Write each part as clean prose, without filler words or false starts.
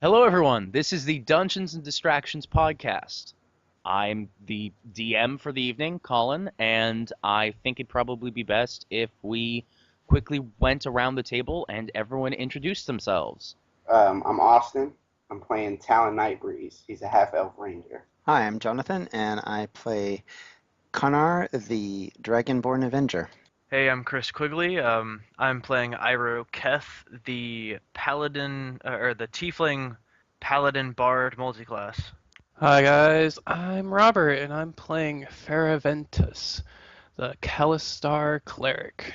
Hello, everyone. This is the Dungeons and Distractions podcast. I'm the DM for the evening, Colin, and I think it'd probably be best if we quickly went around the table and everyone introduced themselves. I'm Austin. I'm playing Talon Nightbreeze. He's a half-elf ranger. Hi, I'm Jonathan, and I play Karnar, the Dragonborn Avenger. Hey, I'm Chris Quigley. I'm playing Iroh Keth, the paladin or the tiefling paladin bard multiclass. Hi guys, I'm Robert and I'm playing Fera, the Kalistar cleric.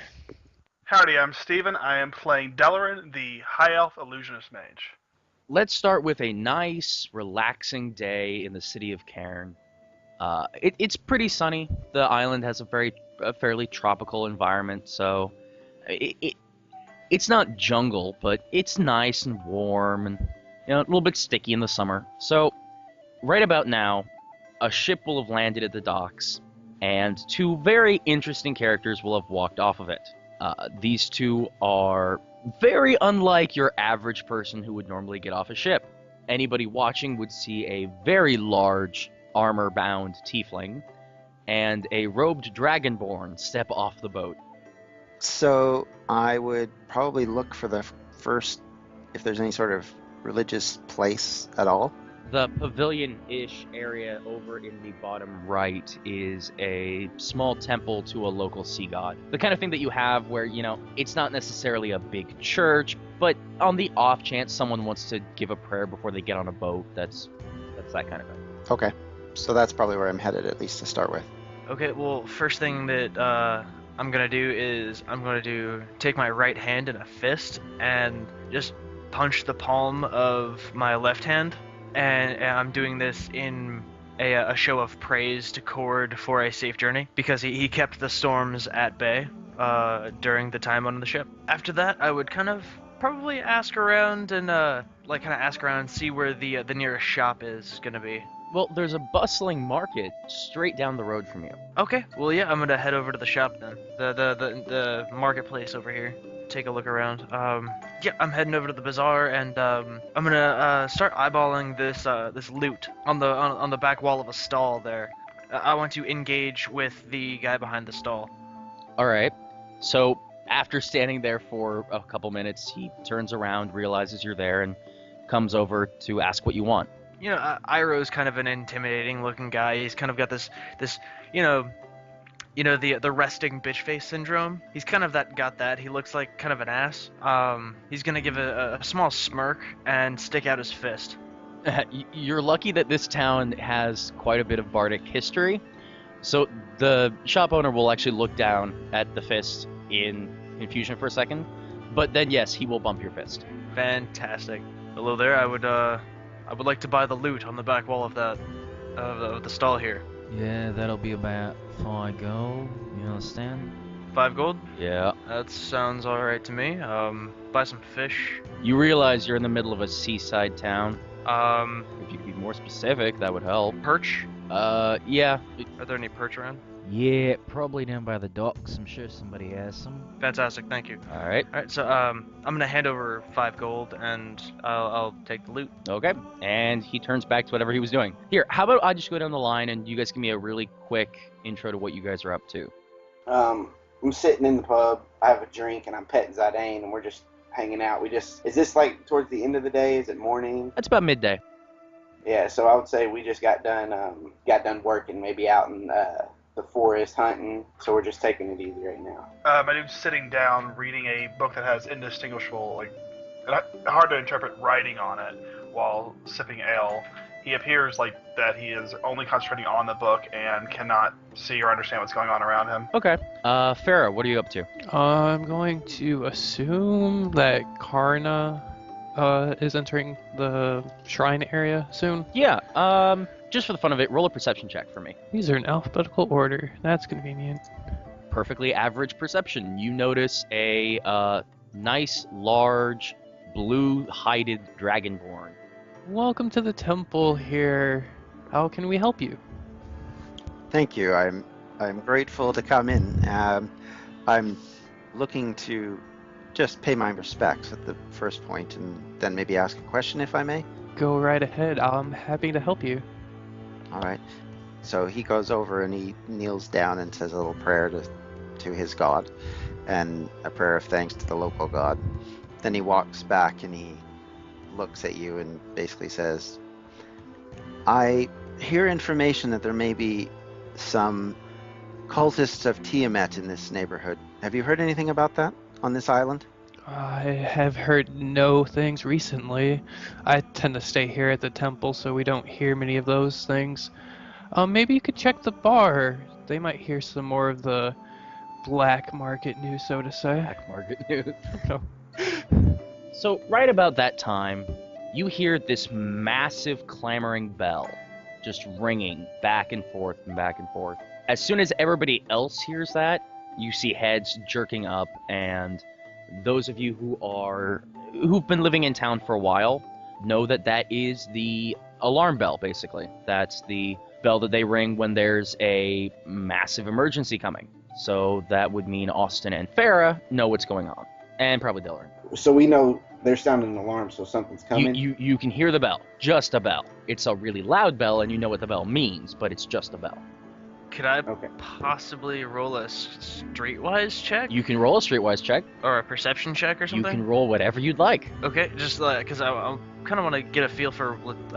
Howdy, I'm Steven. I am playing Delorin, the High Elf Illusionist Mage. Let's start with a nice, relaxing day in the city of Cairn. It's pretty sunny. The island has a fairly tropical environment, so it's not jungle, but it's nice and warm and a little bit sticky in the summer. So right about now, a ship will have landed at the docks, and two very interesting characters will have walked off of it. These two are very unlike your average person who would normally get off a ship. Anybody watching would see a very large, armor-bound tiefling and a robed dragonborn step off the boat. So I would probably look for the first, if there's any sort of religious place at all. The pavilion-ish area over in the bottom right is a small temple to a local sea god. The kind of thing that you have where, it's not necessarily a big church, but on the off chance someone wants to give a prayer before they get on a boat, that's that kind of thing. Okay, so that's probably where I'm headed, at least to start with. Okay, well, first thing that I'm gonna do is take my right hand in a fist and just punch the palm of my left hand. And I'm doing this in a show of praise to Cord for a safe journey, because he kept the storms at bay during the time on the ship. After that, I would kind of probably ask around and see where the nearest shop is gonna be. Well, there's a bustling market straight down the road from you. Okay, well yeah, I'm gonna head over to the shop then. The marketplace over here. Take a look around. Yeah, I'm heading over to the bazaar, and I'm gonna start eyeballing this loot on the back wall of a stall there. I want to engage with the guy behind the stall. All right. So after standing there for a couple minutes, he turns around, realizes you're there, and comes over to ask what you want. Iroh's kind of an intimidating looking guy. He's kind of got this the resting bitch face syndrome. He's kind of got that. He looks like kind of an ass. He's gonna give a small smirk and stick out his fist. You're lucky that this town has quite a bit of bardic history. So the shop owner will actually look down at the fist in confusion for a second, but then yes, he will bump your fist. Fantastic. Hello there. I would like to buy the loot on the back wall of the stall here. Yeah, that'll be about 5 gold, you understand? 5 gold? Yeah. That sounds alright to me. Buy some fish. You realize you're in the middle of a seaside town. If If you could be more specific, that would help. perch? Yeah. Are there any perch around? Yeah, probably down by the docks. I'm sure somebody has some. Fantastic, thank you. All right. Alright, so I'm gonna hand over 5 gold and I'll take the loot. Okay. And he turns back to whatever he was doing. Here, how about I just go down the line and you guys give me a really quick intro to what you guys are up to. I'm sitting in the pub. I have a drink, and I'm petting Zidane, and we're just hanging out. Is this like towards the end of the day? Is it morning? That's about midday. Yeah, so I would say we just got done working, maybe out in the forest hunting. So we're just taking it easy right now. My dude's sitting down reading a book that has indistinguishable, hard to interpret writing on it while sipping ale. He appears like that he is only concentrating on the book and cannot see or understand what's going on around him. Okay. Fera, what are you up to? I'm going to assume that Karna is entering the shrine area soon. Yeah, just for the fun of it, roll a perception check for me. These are in alphabetical order. That's convenient. Perfectly average perception. You notice a nice, large, blue-hided dragonborn. Welcome to the temple here. How can we help you? Thank you. I'm grateful to come in. I'm looking to just pay my respects at the first point, and then maybe ask a question if I may. Go right ahead. I'm happy to help you. All right. So he goes over and he kneels down and says a little prayer to his god, and a prayer of thanks to the local god. Then he walks back and he looks at you and basically says, I hear information that there may be some cultists of Tiamat in this neighborhood. Have you heard anything about that on this island? I have heard no things recently. I tend to stay here at the temple, so we don't hear many of those things. Maybe you could check the bar. They might hear some more of the black market news, so to say. Black market news. No. So right about that time, you hear this massive clamoring bell just ringing back and forth and back and forth. As soon as everybody else hears that, you see heads jerking up, and those of you who've been living in town for a while know that that is the alarm bell, basically. That's the bell that they ring when there's a massive emergency coming. So that would mean Austin and Fera know what's going on, and probably Delorin. So we know they're sounding an alarm, so something's coming. You can hear the bell, just a bell. It's a really loud bell, and you know what the bell means, but it's just a bell. Could I Okay. possibly roll a streetwise check? You can roll a streetwise check. Or a perception check or You something? can roll whatever you'd like. Okay, just because I kind of want to get a feel for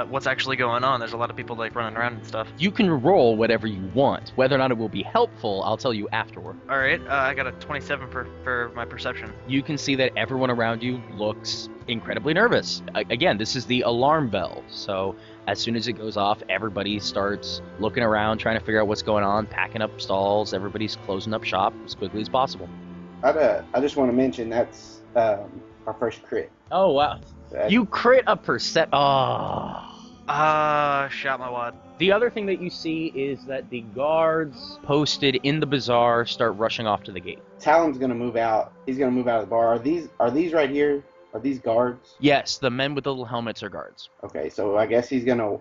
what's actually going on. There's a lot of people like running around and stuff. You can roll whatever you want. Whether or not it will be helpful, I'll tell you afterward. All right, I got a 27 for my perception. You can see that everyone around you looks incredibly nervous. Again, this is the alarm bell, so as soon as it goes off, everybody starts looking around, trying to figure out what's going on, packing up stalls. Everybody's closing up shop as quickly as possible. I just want to mention that's our first crit. Oh, wow. That- You crit a percent. Oh. Shot my wad. The other thing that you see is that the guards posted in the bazaar start rushing off to the gate. Talon's gonna move out. He's gonna move out of the bar. Are these right here? Are these guards? Yes, the men with the little helmets are guards. Okay, so I guess he's gonna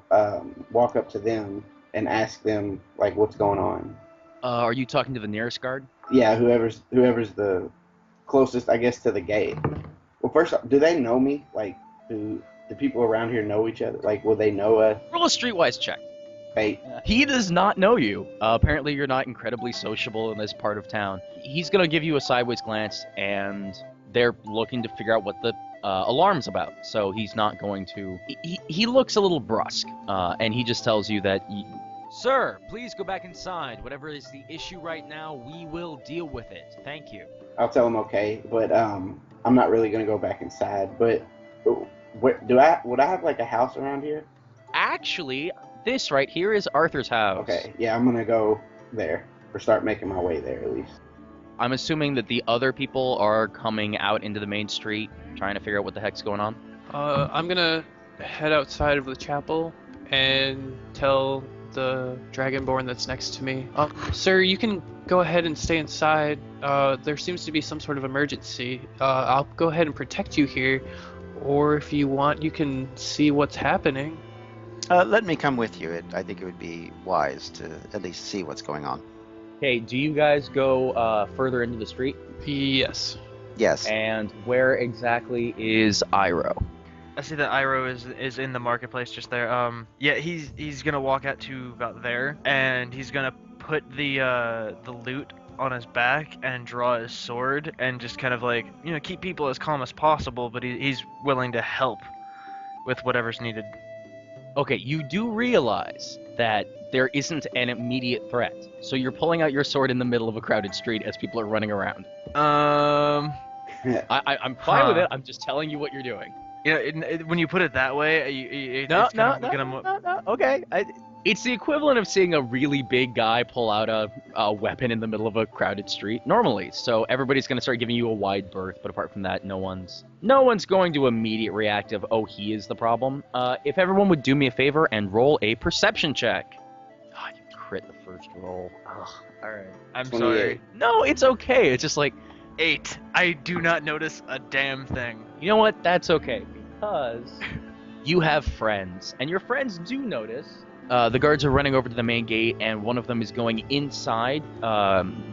walk up to them and ask them like what's going on. Are you talking to the nearest guard? Yeah, whoever's the closest, I guess, to the gate. Well, first, do they know me? Like, do the people around here know each other? Like, will they know us? Roll a streetwise check. Hey, He does not know you. Apparently, you're not incredibly sociable in this part of town. He's going to give you a sideways glance, and they're looking to figure out what the alarm's about. So he's not going to... He looks a little brusque, and he just tells you that... Sir, please go back inside. Whatever is the issue right now, we will deal with it. Thank you. I'll tell them okay, but I'm not really gonna go back inside. But would I have like a house around here? Actually, this right here is Arthur's house. Okay, yeah, I'm gonna go there or start making my way there at least. I'm assuming that the other people are coming out into the main street, trying to figure out what the heck's going on. I'm gonna head outside of the chapel and tell the Dragonborn that's next to me. Sir, you can go ahead and stay inside. There seems to be some sort of emergency. I'll go ahead and protect you here, or if you want, you can see what's happening. Let me come with you. I think it would be wise to at least see what's going on. Okay, do you guys go further into the street? Yes. Yes. And where exactly is Iroh? I see that Iroh is in the marketplace just there. Yeah, he's gonna walk out to about there, and he's gonna put the loot on his back and draw his sword and just kind of like, you know, keep people as calm as possible, but he's willing to help with whatever's needed. Okay, you do realize that there isn't an immediate threat, so you're pulling out your sword in the middle of a crowded street as people are running around. I'm fine with it. I'm just telling you what you're doing. You know, when you put it that way, No. Okay. It's the equivalent of seeing a really big guy pull out a weapon in the middle of a crowded street normally. So everybody's going to start giving you a wide berth, but apart from that, no one's going to immediate react of, oh, he is the problem. If everyone would do me a favor and roll a perception check. Oh, you crit the first roll. Ugh. All right. I'm 28. sorry. No, it's okay. It's just like, 8. I do not notice a damn thing. you know what? That's okay because you have friends, and your friends do notice The guards are running over to the main gate, and one of them is going inside.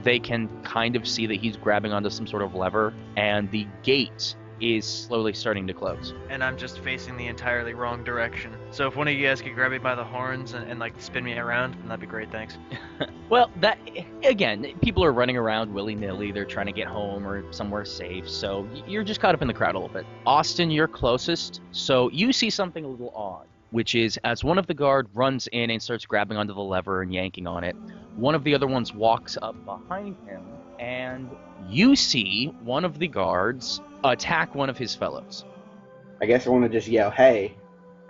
They can kind of see that he's grabbing onto some sort of lever, and the gate is slowly starting to close. And I'm just facing the entirely wrong direction. So if one of you guys could grab me by the horns and like spin me around, then that'd be great, thanks. Well, that again, people are running around willy-nilly. They're trying to get home or somewhere safe, so you're just caught up in the crowd a little bit. Austin, you're closest, so you see something a little odd, which is as one of the guard runs in and starts grabbing onto the lever and yanking on it, one of the other ones walks up behind him, and you see one of the guards attack one of his fellows. I guess I want to just yell, "Hey!"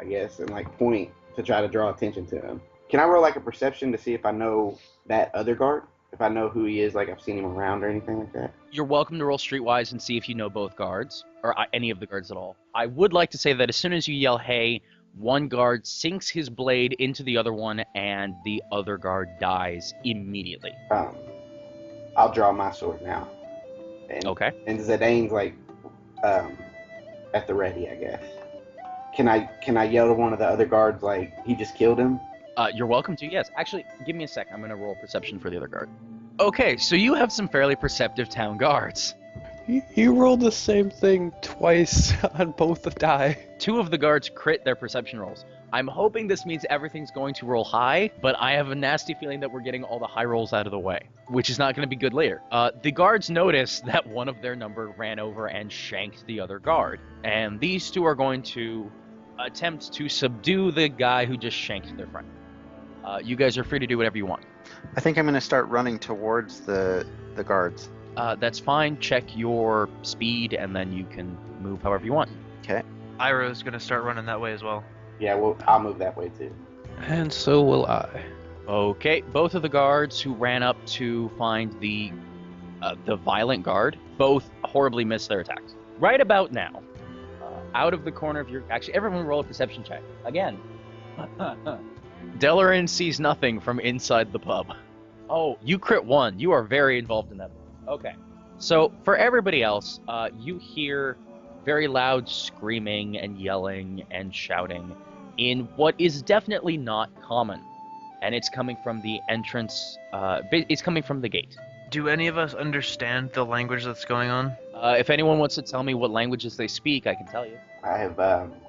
I guess, and like point to try to draw attention to him. Can I roll like a perception to see if I know that other guard? If I know who he is, like I've seen him around or anything like that? You're welcome to roll streetwise and see if you know both guards, or any of the guards at all. I would like to say that as soon as you yell, "Hey!" one guard sinks his blade into the other one, and the other guard dies immediately. I'll draw my sword now. And, Okay. And Zidane's like at the ready, I guess. Can I yell to one of the other guards like he just killed him? You're welcome to, yes. Actually, give me a sec. I'm going to roll perception for the other guard. Okay, so you have some fairly perceptive town guards. You rolled the same thing twice on both the die. Two of the guards crit their perception rolls. I'm hoping this means everything's going to roll high, but I have a nasty feeling that we're getting all the high rolls out of the way, which is not going to be good later. The guards notice that one of their number ran over and shanked the other guard, and these two are going to attempt to subdue the guy who just shanked their friend. You guys are free to do whatever you want. I think I'm going to start running towards the guards. That's fine. Check your speed, and then you can move however you want. Okay. Iroh's gonna start running that way as well. Yeah, well, I'll move that way too. And so will I. Okay, both of the guards who ran up to find the violent guard both horribly missed their attacks. Right about now, out of the corner of your... Actually, everyone roll a perception check. Again. Delorin sees nothing from inside the pub. Oh, you crit 1. You are very involved in that. Okay. So, for everybody else, you hear very loud screaming and yelling and shouting in what is definitely not common. And it's coming from the entrance, it's coming from the gate. Do any of us understand the language that's going on? If anyone wants to tell me what languages they speak, I can tell you. I have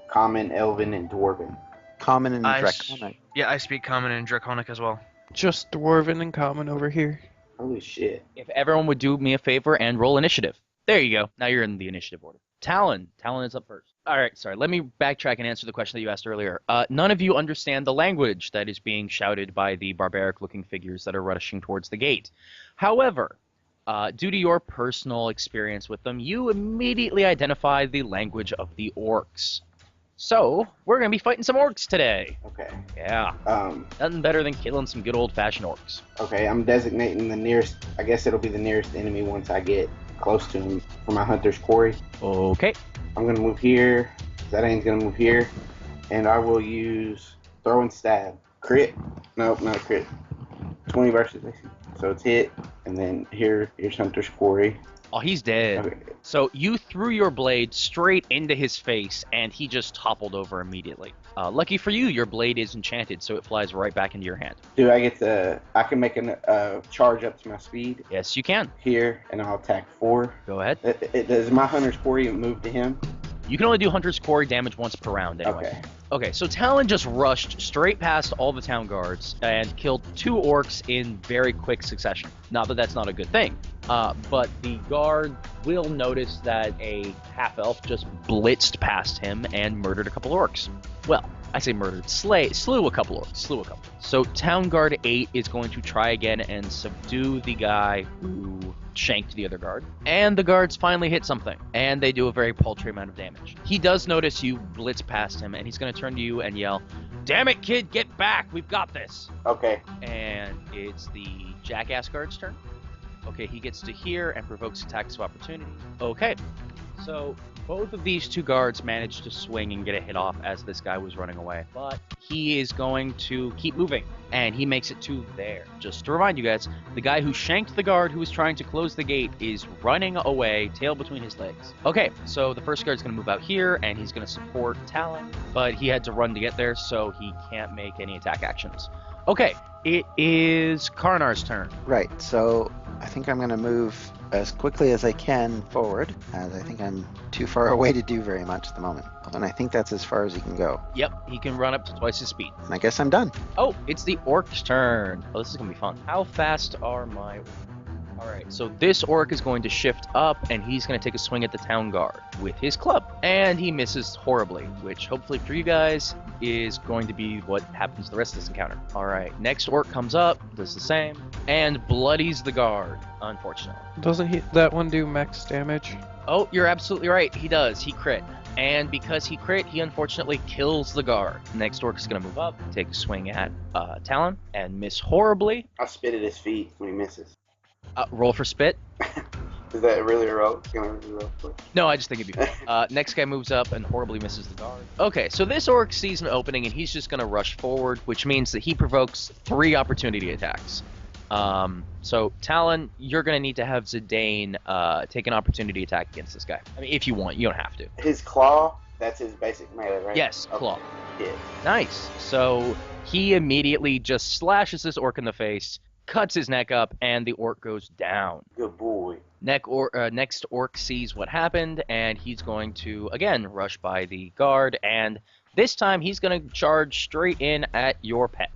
Common, Elven, and Dwarven. Common and Draconic. Yeah, I speak Common and Draconic as well. Just Dwarven and Common over here. Holy shit. If everyone would do me a favor and roll initiative. There you go. Now you're in the initiative order. Talon is up first. All right, sorry. Let me backtrack and answer the question that you asked earlier. None of you understand the language that is being shouted by the barbaric-looking figures that are rushing towards the gate. However, due to your personal experience with them, you immediately identify the language of the orcs. So, we're going to be fighting some orcs today. Okay. Yeah. Nothing better than killing some good old-fashioned orcs. Okay, I'm designating the nearest, I guess it'll be the nearest enemy once I get close to him for my hunter's quarry. Okay. I'm going to move here. Zidane's going to move here. And I will use throw and stab. Crit? Nope, not a crit. 20 versus AC. So it's hit. And then here's hunter's quarry. Oh, he's dead. Okay. So you threw your blade straight into his face, and he just toppled over immediately. Lucky for you, your blade is enchanted, so it flies right back into your hand. Do I get to... I can make a charge up to my speed Yes, you can. here, and I'll attack 4. Go ahead. Does my hunter's quarry move to him? You can only do Hunter's Quarry damage once per round anyway. Okay. Okay, so Talon just rushed straight past all the town guards and killed 2 orcs in very quick succession. Not that that's not a good thing, but the guard will notice that a half-elf just blitzed past him and murdered a couple orcs. Well, I say murdered, slew a couple orcs, So Town Guard 8 is going to try again and subdue the guy who shanked the other guard. And the guards finally hit something, and they do a very paltry amount of damage. He does notice you blitz past him, and he's going to turn to you and yell, "Damn it, kid, get back! We've got this!" Okay. And it's the Jackass guard's turn. Okay, he gets to here and provokes attacks of opportunity. Okay, so Both of these two guards managed to swing and get a hit off as this guy was running away. But he is going to keep moving, and he makes it to there. Just to remind you guys, the guy who shanked the guard who was trying to close the gate is running away, tail between his legs. Okay, so the first guard's going to move out here, and he's going to support Talon, but he had to run to get there, so he can't make any attack actions. Okay, it is Karnar's turn. Right, so I think I'm going to move as quickly as I can forward, as I think I'm too far away to do very much at the moment. And I think that's as far as he can go. Yep, he can run up to twice his speed. And I guess I'm done. Oh, it's the orc's turn. Oh, this is going to be fun. How fast are my... Alright, so this orc is going to shift up, and he's going to take a swing at the town guard with his club. And he misses horribly, which hopefully for you guys is going to be what happens the rest of this encounter. Alright, next orc comes up, does the same, and bloodies the guard, unfortunately. Doesn't that one do max damage? Oh, you're absolutely right, he does. He crit. And because he crit, he unfortunately kills the guard. Next orc is going to move up, take a swing at Talon, and miss horribly. I spit at his feet when he misses. Roll for spit. Is that really a roll? Can I really roll for it? No, I just think it'd be fun. Next guy moves up and horribly misses the guard. Okay, so this orc sees an opening and he's just going to rush forward, which means that he provokes 3 opportunity attacks. So Talon, you're going to need to have Zidane take an opportunity attack against this guy. I mean, if you want, you don't have to. His claw, that's his basic melee, right? Yes, Okay. claw. Yeah. Nice. So he immediately just slashes this orc in the face, cuts his neck up, and the orc goes down. Good boy. Next orc sees what happened, and he's going to, again, rush by the guard, and this time he's going to charge straight in at your pet.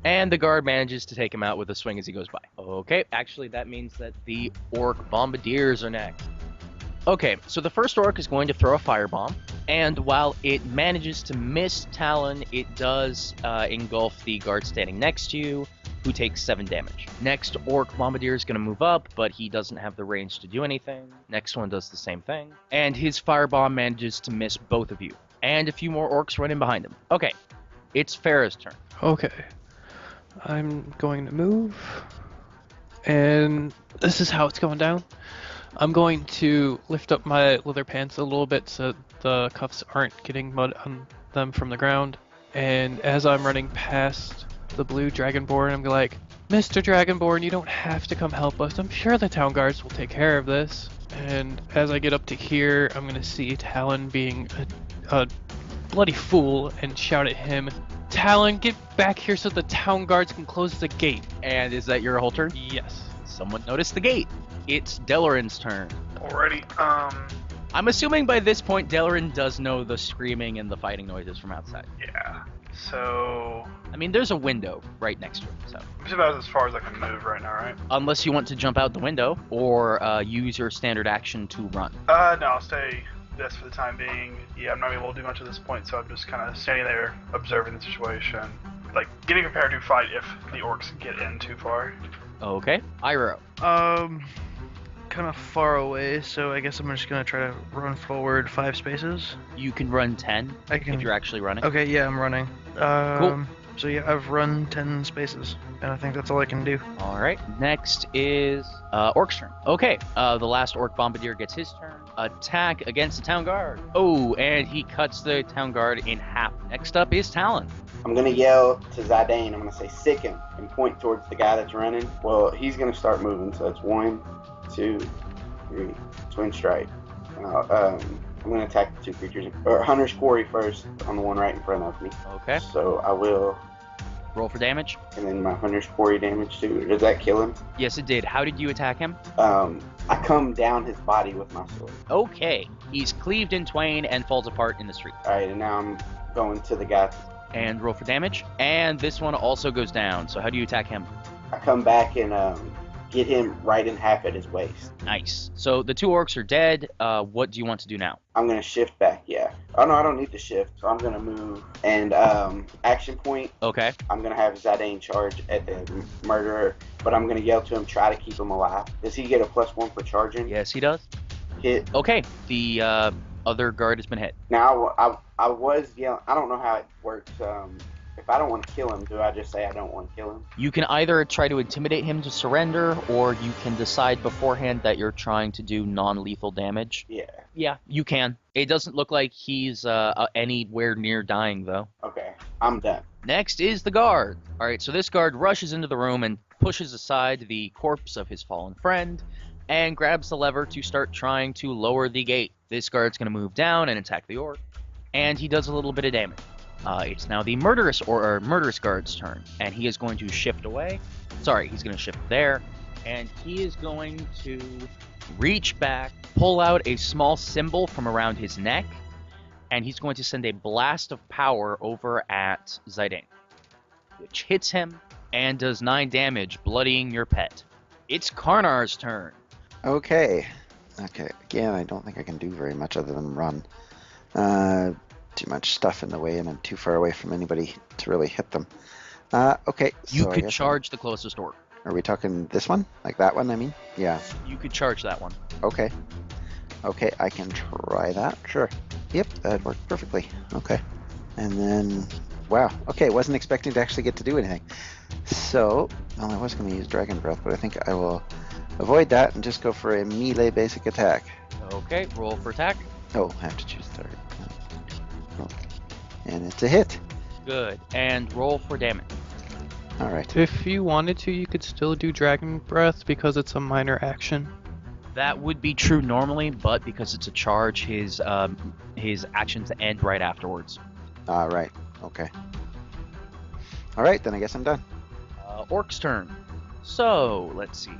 And the guard manages to take him out with a swing as he goes by. Okay, actually that means that the orc bombardiers are next. Okay, so the first orc is going to throw a firebomb, and while it manages to miss Talon, it does engulf the guard standing next to you, who takes 7 damage. Next orc bombardier is going to move up, but he doesn't have the range to do anything. Next one does the same thing, and his firebomb manages to miss both of you. And a few more orcs run in behind him. Okay, it's Fera's turn. Okay. I'm going to move. And this is how it's going down. I'm going to lift up my leather pants a little bit so the cuffs aren't getting mud on them from the ground. And as I'm running past the blue Dragonborn, I'm like, Mr. Dragonborn, you don't have to come help us. I'm sure the town guards will take care of this. And as I get up to here, I'm going to see Talon being a bloody fool and shout at him, Talon, get back here so the town guards can close the gate. And is that your whole turn? Yes. Someone noticed the gate. It's Delorin's turn. Alrighty. I'm assuming by this point Delorin does know the screaming and the fighting noises from outside. Yeah. So I mean, there's a window right next to him, so. it's about as far as I can move right now, right? Unless you want to jump out the window or use your standard action to run. No, I'll stay this for the time being. Yeah, I'm not able to do much at this point, so I'm just kind of standing there observing the situation, like getting prepared to fight if the orcs get in too far. Okay. Iroh. Kind of far away, so I guess I'm just gonna try to run forward 5 spaces. You can run 10 I can. if you're actually running. Okay, yeah, I'm running. Cool. So yeah, I've run 10 spaces, and I think that's all I can do. All right. Next is Orc's turn. Okay. The last Orc Bombardier gets his turn. Attack against the town guard. Oh, and he cuts the town guard in half. Next up is Talon. I'm going to yell to Zidane. I'm going to say, sick him, and point towards the guy that's running. Well, he's going to start moving, so it's 1, 2, 3, twin strike. I'm going to attack the 2 creatures, or Hunter's Quarry first on the one right in front of me. Okay. So I will, Roll for damage. and then my Hunter's Quarry damage too. Does that kill him? Yes, it did. How did you attack him? I come down his body with my sword. Okay. He's cleaved in twain and falls apart in the street. All right, and now I'm going to the guy. And roll for damage. And this one also goes down. So how do you attack him? I come back and get him right in half at his waist. Nice. So the 2 orcs are dead. What do you want to do now? I'm going to shift back, yeah. Oh, no, I don't need to shift, so I'm going to move. And action point, Okay. I'm going to have Zidane charge at the murderer, but I'm going to yell to him, try to keep him alive. Does he get a +1 for charging? Yes, he does. Hit. Okay. The other guard has been hit. Now, I was yelling, I don't know how it works. If I don't want to kill him, do I just say I don't want to kill him? You can either try to intimidate him to surrender, or you can decide beforehand that you're trying to do non-lethal damage. Yeah. Yeah, you can. It doesn't look like he's anywhere near dying, though. Okay. I'm done. Next is the guard. All right, so this guard rushes into the room and pushes aside the corpse of his fallen friend and grabs the lever to start trying to lower the gate. This guard's going to move down and attack the orc, and he does a little bit of damage. It's now the murderous guard's turn, and he is going to shift away. Sorry, he's going to shift there, and he is going to reach back, pull out a small symbol from around his neck, and he's going to send a blast of power over at Zidane, which hits him and does 9 damage, bloodying your pet. It's Karnar's turn. Okay. Again, I don't think I can do very much other than run. Too much stuff in the way, and I'm too far away from anybody to really hit them. Okay. You so I could guess charge the closest orc. Are we talking this one? Like that one, I mean? Yeah. You could charge that one. Okay. Okay, I can try that. Sure. Yep, that worked perfectly. Okay. And then, wow. Okay, wasn't expecting to actually get to do anything. So, well, I was going to use Dragon Breath, but I think I will avoid that and just go for a melee basic attack. Okay, roll for attack. Oh, I have to choose target. And it's a hit. Good. And roll for damage. Alright. If you wanted to, you could still do Dragon Breath because it's a minor action. That would be true normally, but because it's a charge, his actions end right afterwards. Right. Okay. Alright, then I guess I'm done. Orc's turn. So, let's see.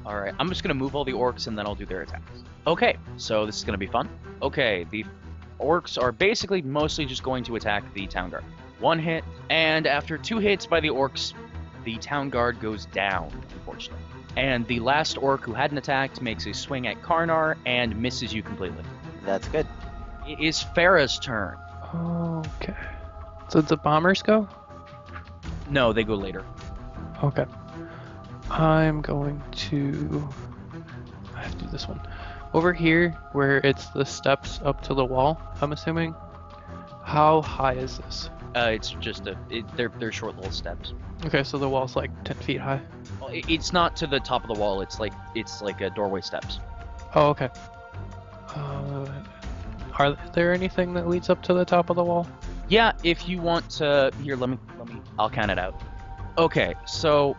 Alright, I'm just going to move all the orcs and then I'll do their attacks. Okay, so this is going to be fun. Okay, the orcs are basically mostly just going to attack the town guard. 1 hit, and after 2 hits by the orcs, the town guard goes down, unfortunately. And the last orc who hadn't attacked makes a swing at Karnar and misses you completely. That's good. It is Fera's turn. Okay. So the bombers go? No, they go later. Okay. I'm going to... I have to do this one. Over here, where it's the steps up to the wall, I'm assuming. How high is this? It's just they're short little steps. Okay, so the wall's like 10 feet high. Well, it's not to the top of the wall. It's like a doorway steps. Oh, okay. Are there anything that leads up to the top of the wall? Yeah, if you want to. Here, let me. I'll count it out. Okay, so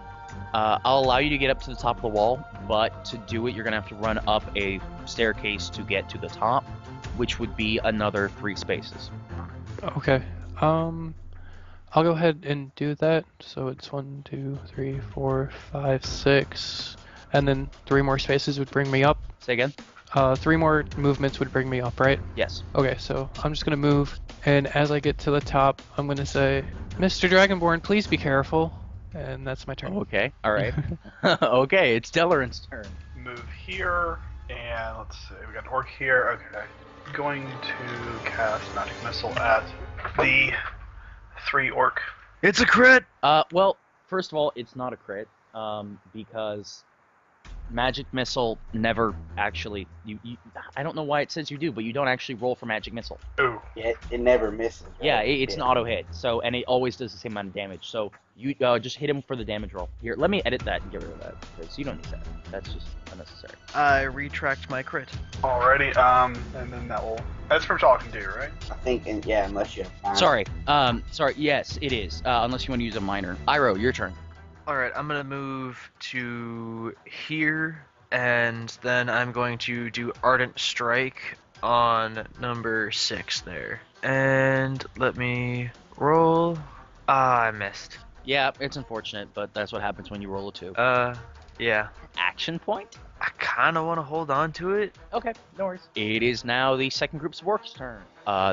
I'll allow you to get up to the top of the wall, but to do it, you're gonna have to run up a staircase to get to the top, which would be another 3 spaces. Okay. I'll go ahead and do that. So it's 1, 2, 3, 4, 5, 6, and then 3 more spaces would bring me up. Say again? 3 more movements would bring me up, right? Yes. Okay, so I'm just gonna move, and as I get to the top, I'm gonna say, Mr. Dragonborn, please be careful. And that's my turn. Okay. All right. Okay, it's Delorin's turn. Move here, and let's see, we got an orc here. Okay. Going to cast Magic Missile at the 3 orc. It's a crit! Well, first of all, it's not a crit, because Magic Missile never actually. I don't know why it says you do, but you don't actually roll for Magic Missile. Ooh. Yeah, it never misses. Right? Yeah, it's an auto hit. So, and it always does the same amount of damage. So you just hit him for the damage roll. Here, let me edit that and get rid of that because you don't need that. That's just unnecessary. I retract my crit. Alrighty, and then that will. That's pretty much all I can do, right? I think, and yeah, unless you have time. Sorry. Yes, it is. Unless you want to use a minor. Iroh, your turn. Alright, I'm gonna move to here, and then I'm going to do Ardent Strike on number 6 there. And let me roll. I missed. Yeah, it's unfortunate, but that's what happens when you roll a 2. Yeah. Action point? I kinda wanna hold on to it. Okay, no worries. It is now the second group's orc's turn.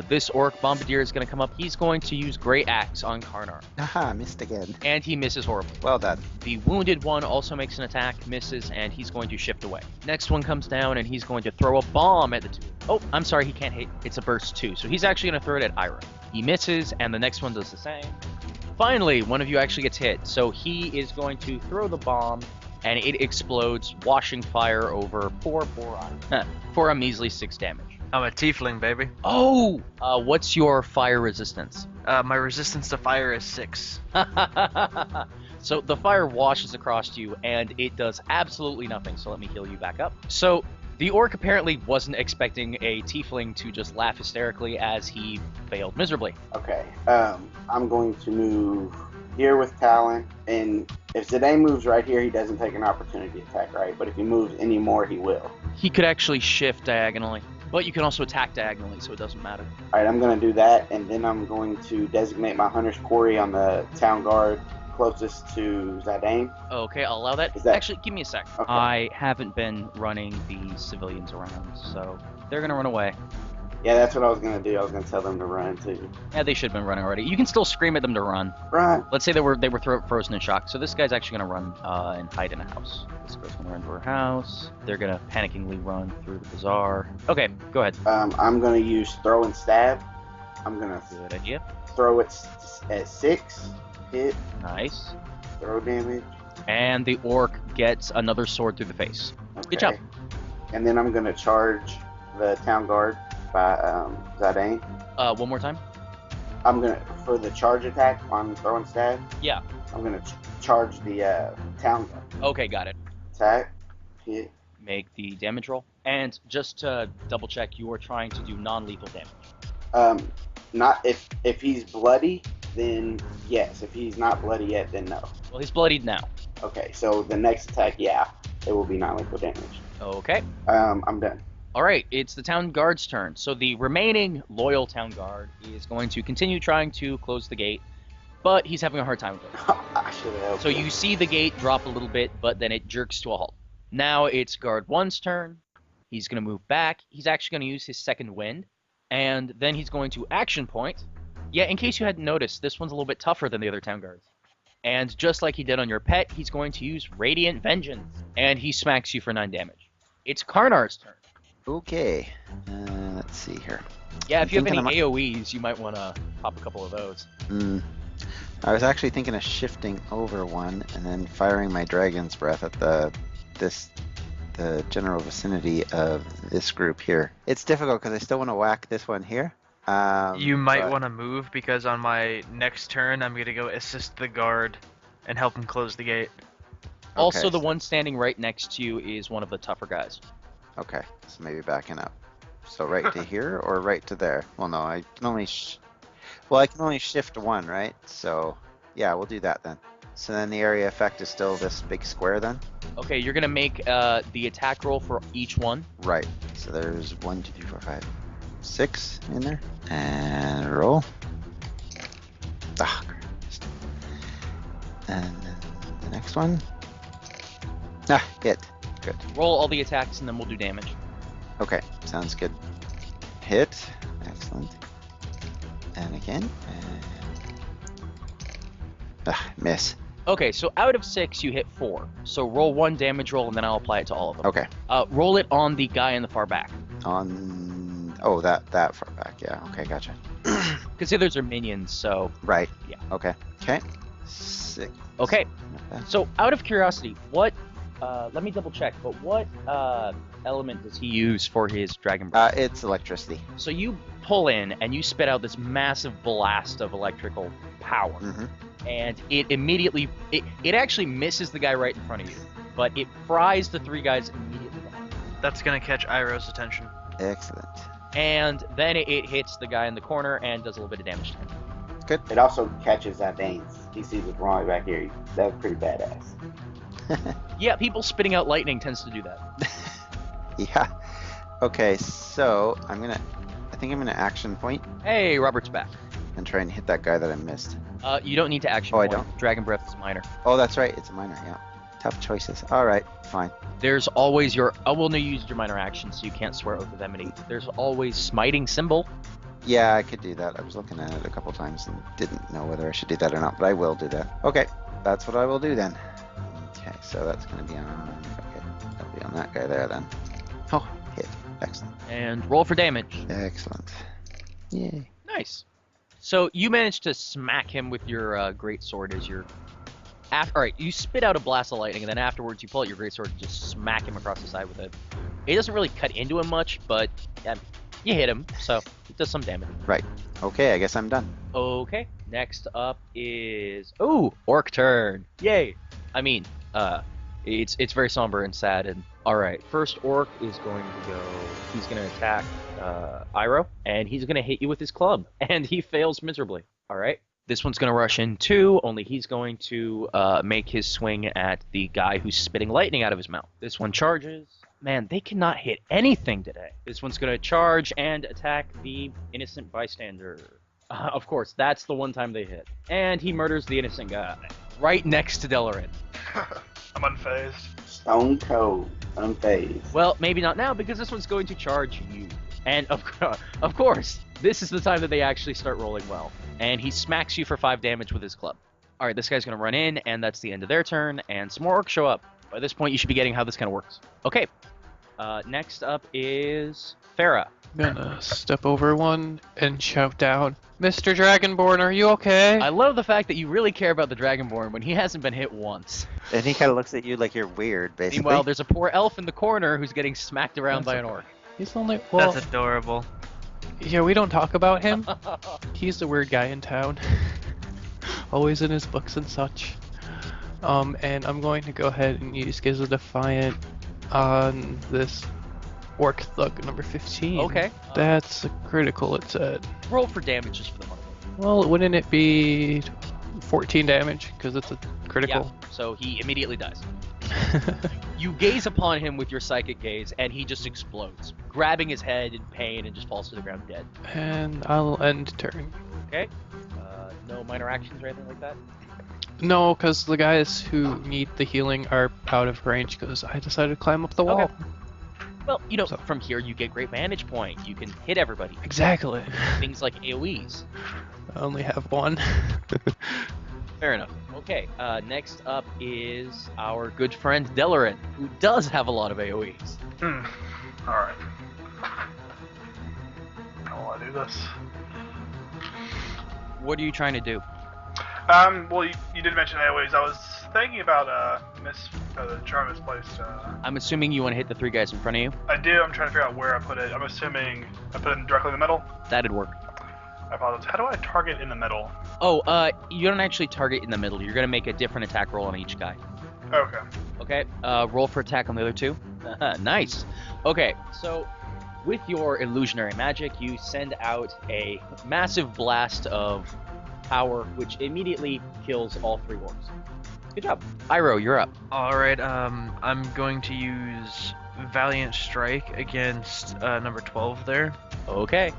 This orc bombardier is going to come up. He's going to use Great Axe on Karnar. Haha, missed again. And he misses horribly. Well done. The wounded one also makes an attack, misses, and he's going to shift away. Next one comes down, and he's going to throw a bomb at the 2. Oh, I'm sorry, he can't hit. It's a burst 2, so he's actually going to throw it at Iroh. He misses, and the next one does the same. Finally, one of you actually gets hit, so he is going to throw the bomb, and it explodes, washing fire over for a measly 6 damage. I'm a tiefling, baby. Oh! What's your fire resistance? My resistance to fire is 6. So the fire washes across you, and it does absolutely nothing, so let me heal you back up. So the orc apparently wasn't expecting a tiefling to just laugh hysterically as he failed miserably. Okay. I'm going to move here with Talon, and if Zidane moves right here, he doesn't take an opportunity attack, right? But if he moves any more, he will. He could actually shift diagonally, but you can also attack diagonally, so it doesn't matter. All right, I'm going to do that, and then I'm going to designate my Hunter's Quarry on the town guard closest to Zidane. Okay, I'll allow that. Is that- Actually, give me a sec. Okay. I haven't been running the civilians around, so they're gonna run away. Yeah, that's what I was going to do. I was going to tell them to run, too. Yeah, they should have been running already. You can still scream at them to run. Run! Let's say they were frozen in shock. So this guy's actually gonna run and hide in a house. This girl's gonna run to her house. They're gonna panickingly run through the bazaar. Okay, go ahead. I'm going to use Throw and Stab. I'm going to Good idea. throw it at 6. Hit. Nice. Throw damage. And the orc gets another sword through the face. Okay. Good job. And then I'm going to charge the town guard by Zidane. One more time. I'm going to, for the charge attack on Throw and Stab, Yeah. I'm going to charge the town guard. Okay, got it. Attack. Hit. Make the damage roll. And just to double check, you are trying to do non-lethal damage. Not if he's bloody, then yes. If he's not bloody yet, then no. Well, he's bloodied now. Okay, so the next attack, yeah, it will be non-lethal damage. Okay. I'm done. All right, it's the town guard's turn. So the remaining loyal town guard is going to continue trying to close the gate, but he's having a hard time with it. I should have. So you see the gate drop a little bit, but then it jerks to a halt. Now it's guard 1's turn. He's going to move back. He's actually going to use his second wind, and then he's going to action point. Yeah, in case you hadn't noticed, this one's a little bit tougher than the other town guards. And just like he did on your pet, he's going to use Radiant Vengeance, and he smacks you for 9 damage. It's Karnar's turn. Okay. Let's see here. Yeah, if you have any Thinking AoEs, you might want to pop a couple of those. I was actually thinking of shifting over one and then firing my Dragon's Breath at the general vicinity of this group here. It's difficult because I still want to whack this one here. You might but- want to move because on my next turn, I'm going to go assist the guard and help him close the gate. Also, Okay, the so- one standing right next to you is one of the tougher guys. Okay, so maybe backing up. So right to here or right to there? Well, no, I can only I can only shift one, right? So yeah, we'll do that then. So then the area effect is still this big square then? Okay, you're going to make the attack roll for each one. Right. So there's 1, 2, 3, 4, 5, 6 in there. And roll. Ah, Christ. And then the next one. Ah, hit. Good. Roll all the attacks, and then we'll do damage. Okay, sounds good. Hit. Excellent. And again. And... miss. Okay, so out of 6, you hit 4. So roll 1 damage roll, and then I'll apply it to all of them. Okay. Roll it on the guy in the far back. On... Oh, that far back. Yeah, okay, gotcha. Because the others are minions, so... Right. Yeah. Okay. Okay. 6. Okay, Not bad. so out of curiosity, what... let me double check, but what element does he use for his dragon breath? It's electricity. So you pull in, and you spit out this massive blast of electrical power. Mm-hmm. And it immediately... It actually misses the guy right in front of you, but it fries the 3 guys immediately behind. That's going to catch Iroh's attention. Excellent. And then it hits the guy in the corner and does a little bit of damage to him. Good. It also catches Zidane's. He sees it wrong back here. That's pretty badass. Yeah, people spitting out lightning tends to do that. Yeah. Okay, so I think I'm gonna action point Hey, Robert's back. and try and hit that guy that I missed. You don't need to action Oh, I point. don't? Dragon Breath is minor. Oh, that's right. It's a minor. Yeah. Tough choices. All right. Fine. There's always your... Oh, well, no, you used your minor action, so you can't swear Oath of Enmity. There's always Smiting Symbol. Yeah, I could do that. I was looking at it a couple times and didn't know whether I should do that or not, but I will do that. Okay, that's what I will do then. Okay, so that's going to be on... Okay, that'll be on that guy there then. Oh, hit. Excellent. And roll for damage. Excellent. Yay. Nice. So you managed to smack him with your great sword as your... Alright, you spit out a blast of lightning, and then afterwards you pull out your great sword and just smack him across the side with it. It doesn't really cut into him much, but yeah, You hit him, so it does some damage. Right. Okay, I guess I'm done. Okay, next up is orc turn. Yay! I mean, it's very somber and sad. And all right, first orc is going to go. He's going to attack Iroh, and he's going to hit you with his club, and he fails miserably. All right, this one's going to rush in too. Only he's going to make his swing at the guy who's spitting lightning out of his mouth. This one charges. Man, they cannot hit anything today. This one's going to charge and attack the innocent bystander. Of course, that's the one time they hit. And he murders the innocent guy right next to Delorin. I'm unfazed. Stone cold, unfazed. Well, maybe not now, because this one's going to charge you. And of course, this is the time that they actually start rolling well. And he smacks you for 5 damage with his club. All right, this guy's going to run in, and that's the end of their turn, and some more orcs show up. By this point, you should be getting how this kind of works. Okay, next up is Fera. I'm gonna step over one and shout down, Mr. Dragonborn, are you okay? I love the fact that you really care about the Dragonborn when he hasn't been hit once. And he kind of looks at you like you're weird, basically. Meanwhile, there's a poor elf in the corner who's getting smacked around by an orc. He's only, well, That's adorable. yeah, we don't talk about him. He's the weird guy in town. Always in his books and such. And I'm going to go ahead and use Giz of Defiant on this orc thug number 15. Okay. That's a critical, it said. Roll for damage just for the moment. Well, wouldn't it be 14 damage? Because it's a critical. Yeah, so he immediately dies. You gaze upon him with your psychic gaze, and he just explodes, grabbing his head in pain and just falls to the ground dead. And I'll end turn. Okay. No minor actions or anything like that? No, because the guys who need the healing are out of range because I decided to climb up the wall. Okay. Well, you know, So- from here you get great vantage point. You can hit everybody. Exactly. Things like AoEs. I only have one. Fair enough. Okay, next up is our good friend Delorin, who does have a lot of AoEs. Alright. How will I do this? What are you trying to do? Well, you did mention AoEs. I was thinking about the charm misplaced. I'm assuming you want to hit the 3 guys in front of you? I do. I'm trying to figure out where I put it. I'm assuming I put it directly in the middle. That'd work. I apologize. How do I target in the middle? Oh, you don't actually target in the middle. You're going to make a different attack roll on each guy. Okay. Okay, roll for attack on the other 2. Nice. Okay, so with your illusionary magic, you send out a massive blast of power, which immediately kills all 3 orcs. Good job. Iroh, you're up. Alright, I'm going to use Valiant Strike against number 12 there. Okay.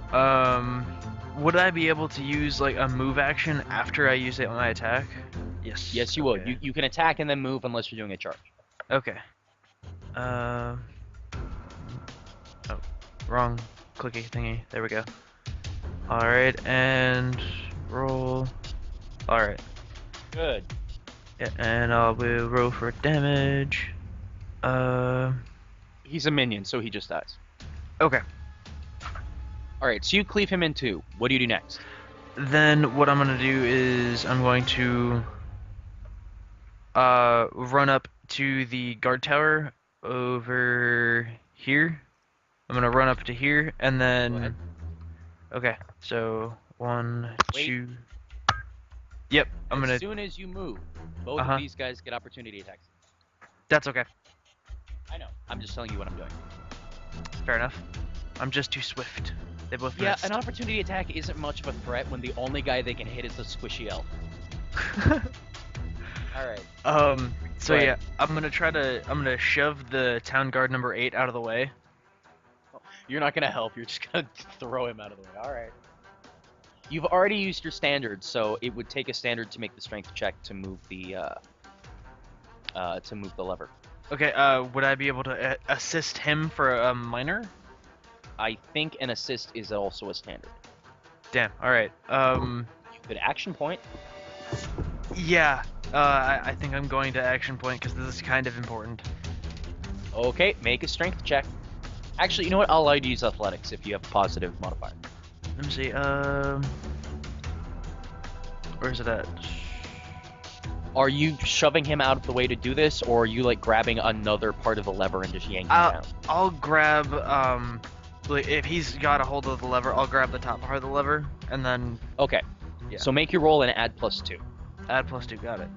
Would I be able to use like a move action after I use it on my attack? Yes. Yes, you will. Okay. You can attack and then move unless you're doing a charge. Okay. Oh, wrong clicky thingy. There we go. Alright, and roll. Alright. Good. Yeah, and we'll roll for damage. He's a minion, so he just dies. Okay. Alright, so you cleave him in 2. What do you do next? Then what I'm gonna do is I'm going to run up to the guard tower over here. I'm gonna run up to here and Go then ahead. okay, so 1, Wait. 2. Yep, I'm As gonna. soon as you move, both Uh-huh. of these guys get opportunity attacks. That's okay. I know. I'm just telling you what I'm doing. Fair enough. I'm just too swift. They both Yeah, missed. an opportunity attack isn't much of a threat when the only guy they can hit is the squishy elf. Alright. So Go ahead. yeah, I'm gonna shove the town guard number 8 out of the way. You're not gonna help, you're just gonna throw him out of the way. Alright. You've already used your standard, so it would take a standard to make the strength check to move the lever. Okay, would I be able to assist him for a minor? I think an assist is also a standard. Damn, alright. You could action point. Yeah, I think I'm going to action point because this is kind of important. Okay, make a strength check. Actually, you know what? I'll allow you to use athletics if you have a positive modifier. Let me see, where is it at? Are you shoving him out of the way to do this, or are you like grabbing another part of the lever and just yanking him out? I'll grab, like, if he's got a hold of the lever, I'll grab the top part of the lever and then Okay. Yeah. So make your roll and add +2. add +2. Got it.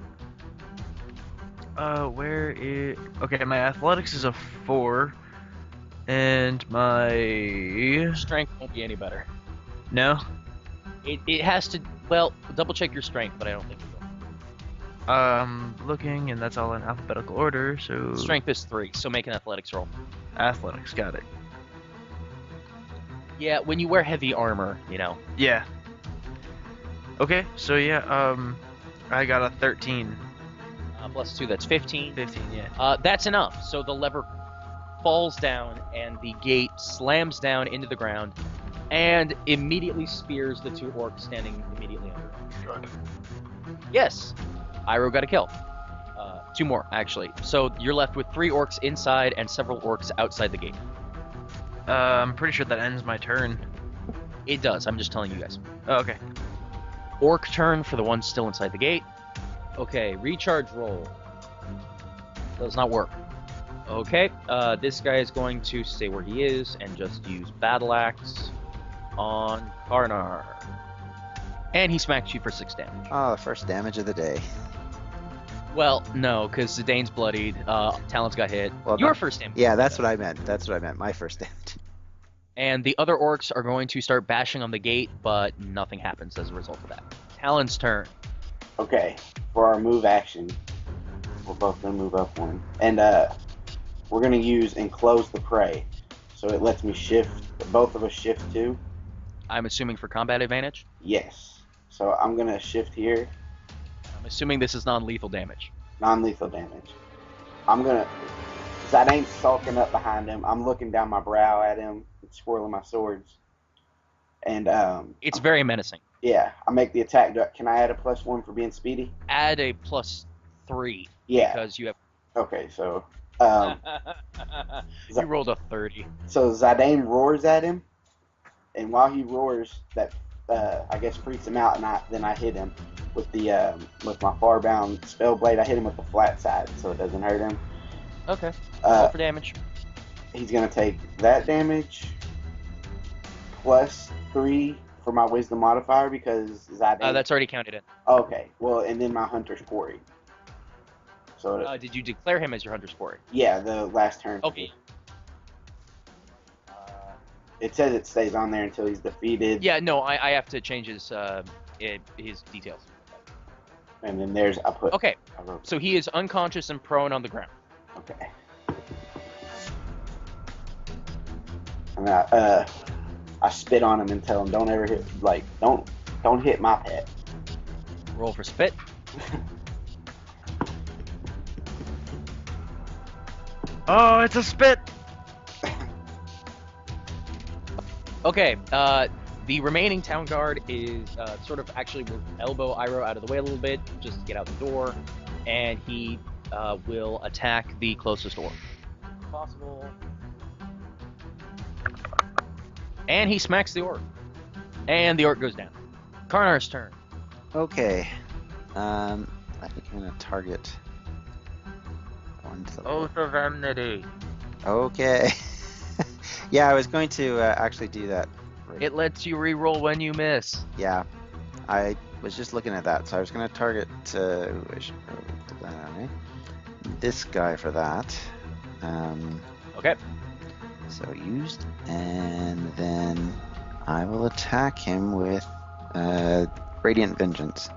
Where is? Okay, my athletics is a 4, and my Strength won't be any better. no. It has to. Well, double check your strength, but I don't think it will. Looking, and that's all in alphabetical order. So Strength is 3, so make an athletics roll. athletics. Got it. Yeah, when you wear heavy armor, you know. Yeah. Okay, so yeah, I got a 13. +2, that's 15. 15, yeah. That's enough. So the lever falls down, and the gate slams down into the ground, and immediately spears the 2 orcs standing immediately under. Good. Yes, Iroh got a kill. 2 more, actually. So you're left with 3 orcs inside and several orcs outside the gate. I'm pretty sure that ends my turn. It does. I'm just telling you guys. Oh, okay. Orc turn for the ones still inside the gate. Okay, recharge roll. Does not work. Okay, this guy is going to stay where he is and just use Battle Axe on Karnar. And he smacks you for 6 damage. Oh, the first damage of the day. Well, no, because Zidane's bloodied, Talon's got hit. Well, Your no. first damage. Yeah, that's what I meant. That's what I meant. My first damage. And the other orcs are going to start bashing on the gate, but nothing happens as a result of that. Talon's turn. Okay, for our move action, we're both gonna move up one, and we're gonna use enclose the prey, so it lets me shift. Both of us shift too. I'm assuming for combat advantage. Yes. So I'm gonna shift here, I'm assuming this is non-lethal damage. non-lethal damage. I'm gonna. Zidane's sulking up behind him. I'm looking down my brow at him, swirling my swords, and It's very menacing. yeah, I make the attack. Can I add a +1 for being speedy? Add a +3 Yeah. because you have. Okay, so You rolled a 30. so Zidane roars at him, and while he roars, that I guess freaks him out, and then I hit him with the with my far-bound spell blade. I hit him with the flat side, so it doesn't hurt him. Okay. Roll for damage. He's gonna take that damage +3 for my wisdom modifier because Zidane. That's already counted in. Okay, well, and then my hunter's quarry. So Did you declare him as your hunter's quarry? yeah, the last turn. Okay. It says it stays on there until he's defeated. Yeah, no, I have to change his details. And then there's I put. Okay, I wrote, so he is unconscious and prone on the ground. okay. And I spit on him and tell him don't ever hit don't hit my pet. Roll for spit. Oh, it's a spit. Okay, the remaining town guard is sort of actually will elbow Iroh out of the way a little bit just to get out the door, and he will attack the closest orc. Possible. And he smacks the orc. And the orc goes down. Karnar's turn. Okay. I think I'm gonna target one to the Oath of Enmity. Okay. Yeah, I was going to actually do that. It lets you reroll when you miss. Yeah, I was just looking at that, so I was going to target ooh, I should probably put that on, eh? This guy for that. Okay. So used, and then I will attack him with Radiant Vengeance.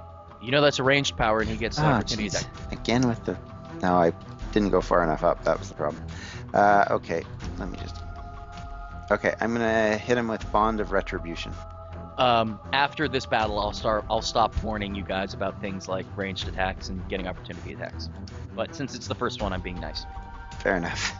You know that's a ranged power, and he gets an opportunity jeez. attack. Again with the. No, I didn't go far enough up. That was the problem. Okay, let me just. Okay, I'm gonna hit him with Bond of Retribution. After this battle, I'll stop warning you guys about things like ranged attacks and getting opportunity attacks. But since it's the first one, I'm being nice. Fair enough.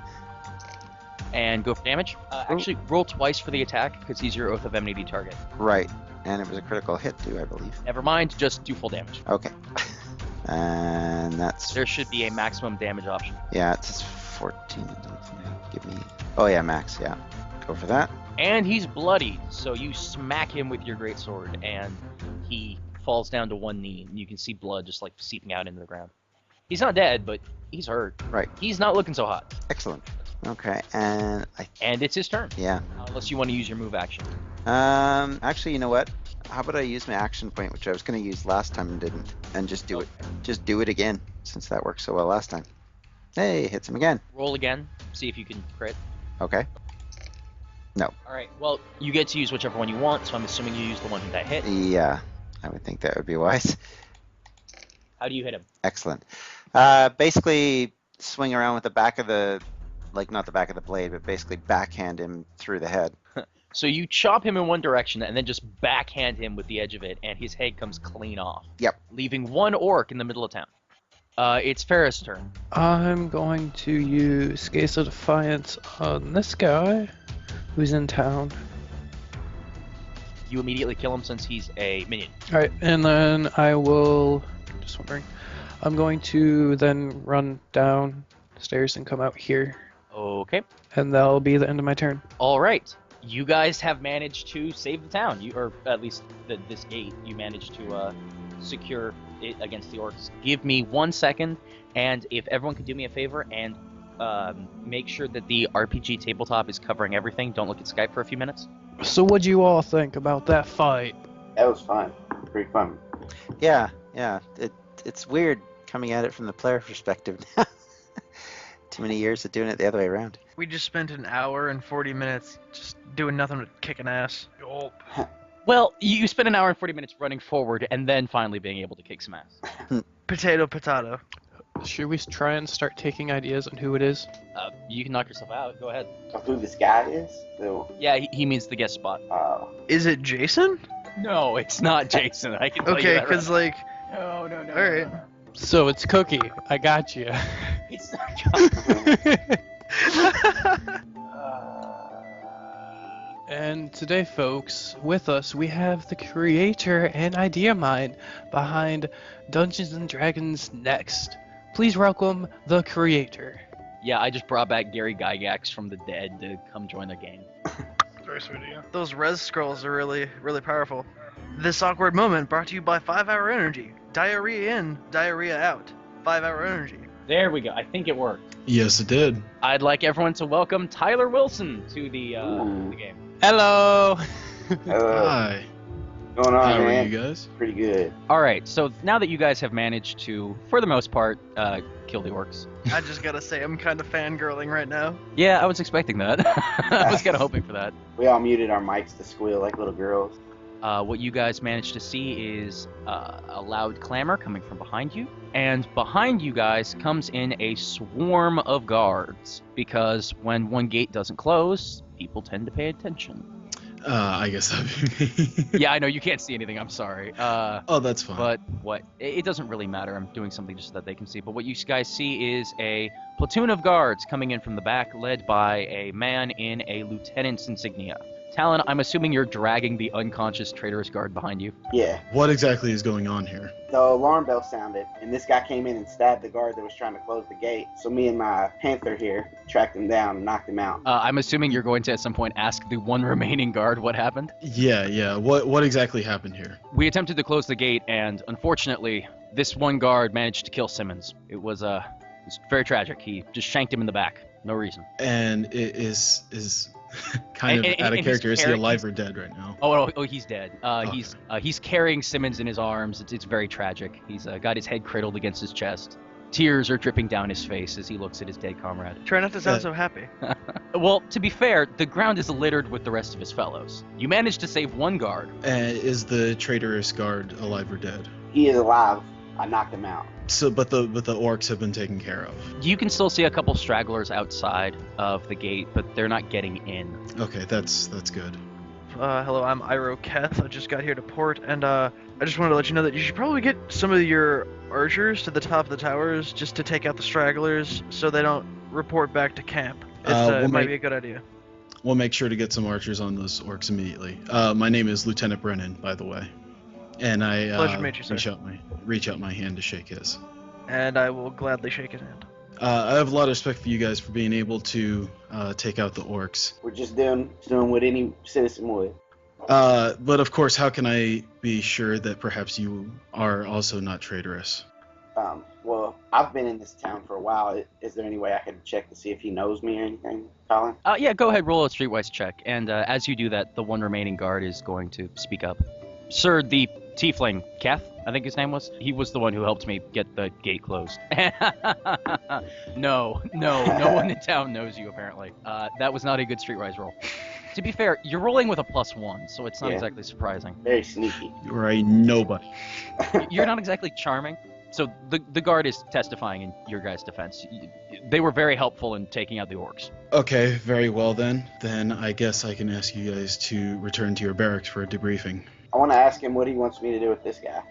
And go for damage. Actually, roll twice for the attack because he's your Oath of Enmity target. Right, and it was a critical hit too, I believe. Never mind, just do full damage. Okay. And that's. There should be a maximum damage option. Yeah, it's 14. Give me. Oh yeah, max. Yeah. Go for that. And he's bloodied, so you smack him with your greatsword, and he falls down to one knee, and you can see blood just like seeping out into the ground. He's not dead, but he's hurt. Right. He's not looking so hot. Excellent. Okay, and And it's his turn. yeah. Unless you want to use your move action. Actually, you know what? How about I use my action point, which I was going to use last time and didn't, and just do it. Just do it again, since that worked so well last time. Hey, hits him again. Roll again. See if you can crit. Okay. No. All right. Well, you get to use whichever one you want, so I'm assuming you use the one that hit. Yeah, I would think that would be wise. How do you hit him? Excellent. Basically, swing around with the back of the, like not the back of the blade, but basically backhand him through the head. So you chop him in one direction and then just backhand him with the edge of it, and his head comes clean off. Yep. Leaving one orc in the middle of town. It's Fera's turn. I'm going to use Gaze of Defiance on this guy who's in town. You immediately kill him since he's a minion. Alright, and then I will... Just wondering. I'm going to then run down stairs and come out here. Okay. And that'll be the end of my turn. All right. You guys have managed to save the town. Or at least this gate. You managed to secure it against the orcs. Give me 1 second, and if everyone could do me a favor and make sure that the RPG tabletop is covering everything. Don't look at Skype for a few minutes. So what'd you all think about that fight? That was fun. Pretty fun. Yeah. It's weird coming at it from the player perspective now. Too many years of doing it the other way around. We just spent an hour and 40 minutes just doing nothing but kicking ass. Yup. Well, you spent an hour and 40 minutes running forward and then finally being able to kick some ass. Potato, potato. Should we try and start taking ideas on who it is? You can knock yourself out. Go ahead. Of who this guy is? Yeah, he means the guest spot. Is it Jason? No, it's not Jason. I can tell you Okay, that because right. like, No. alright. So it's Cookie. I got you. It's not And today, folks, with us we have the creator and idea mind behind Dungeons and Dragons Next. Please welcome the creator. Yeah, I just brought back Gary Gygax from the dead to come join the game. Very sweet of you. Those res scrolls are really, really powerful. This awkward moment brought to you by 5-Hour Energy. Diarrhea in, diarrhea out. 5-Hour Energy. There we go. I think it worked. Yes, it did. I'd like everyone to welcome Tyler Wilson to the game. Hello. Hi. What's going on, How man? are you guys? Pretty good. All right, so now that you guys have managed to, for the most part, kill the orcs. I just gotta say, I'm kind of fangirling right now. Yeah, I was expecting that. I was kind of hoping for that. We all muted our mics to squeal like little girls. What you guys managed to see is a loud clamor coming from behind you, and behind you guys comes in a swarm of guards, because when one gate doesn't close, people tend to pay attention. I guess that'd be me. Yeah, I know, you can't see anything, I'm sorry. Oh, that's fine. But it doesn't really matter, I'm doing something just so that they can see, but what you guys see is a platoon of guards coming in from the back, led by a man in a lieutenant's insignia. Talon, I'm assuming you're dragging the unconscious traitorous guard behind you. Yeah. What exactly is going on here? The alarm bell sounded, and this guy came in and stabbed the guard that was trying to close the gate. So me and my panther here tracked him down and knocked him out. I'm assuming you're going to at some point ask the one remaining guard what happened. Yeah. What exactly happened here? We attempted to close the gate, and unfortunately, this one guard managed to kill Simmons. It was very tragic. He just shanked him in the back. No reason. And it is kind of out of character. Is he alive or dead right now? Oh, he's dead. Okay. He's carrying Simmons in his arms. It's very tragic. He's got his head cradled against his chest. Tears are dripping down his face as he looks at his dead comrade. Try not to sound so happy. Well, to be fair, the ground is littered with the rest of his fellows. You managed to save one guard. Is the traitorous guard alive or dead? He is alive. I knocked him out. So, but the orcs have been taken care of. You can still see a couple stragglers outside of the gate, but they're not getting in. Okay, that's good. Hello, I'm Iroh Keth. I just got here to port, and I just wanted to let you know that you should probably get some of your archers to the top of the towers just to take out the stragglers so they don't report back to camp. It might be a good idea. We'll make sure to get some archers on those orcs immediately. My name is Lieutenant Brennan, by the way. And I Pleasure to meet you, sir. reach out my hand to shake his. And I will gladly shake his hand. I have a lot of respect for you guys for being able to take out the orcs. We're just doing what any citizen would. But of course, how can I be sure that perhaps you are also not traitorous? Well, I've been in this town for a while. Is there any way I could check to see if he knows me or anything, Colin? Yeah, go ahead, roll a streetwise check. And as you do that, the one remaining guard is going to speak up. Sir, the tiefling, Keth, I think his name was, he was the one who helped me get the gate closed. No one in town knows you, apparently. That was not a good streetwise roll. To be fair, you're rolling with a +1, so it's not exactly surprising. Very sneaky. You're a nobody. You're not exactly charming. So the guard is testifying in your guys' defense. They were very helpful in taking out the orcs. Okay, very well then. Then I guess I can ask you guys to return to your barracks for a debriefing. I want to ask him what he wants me to do with this guy.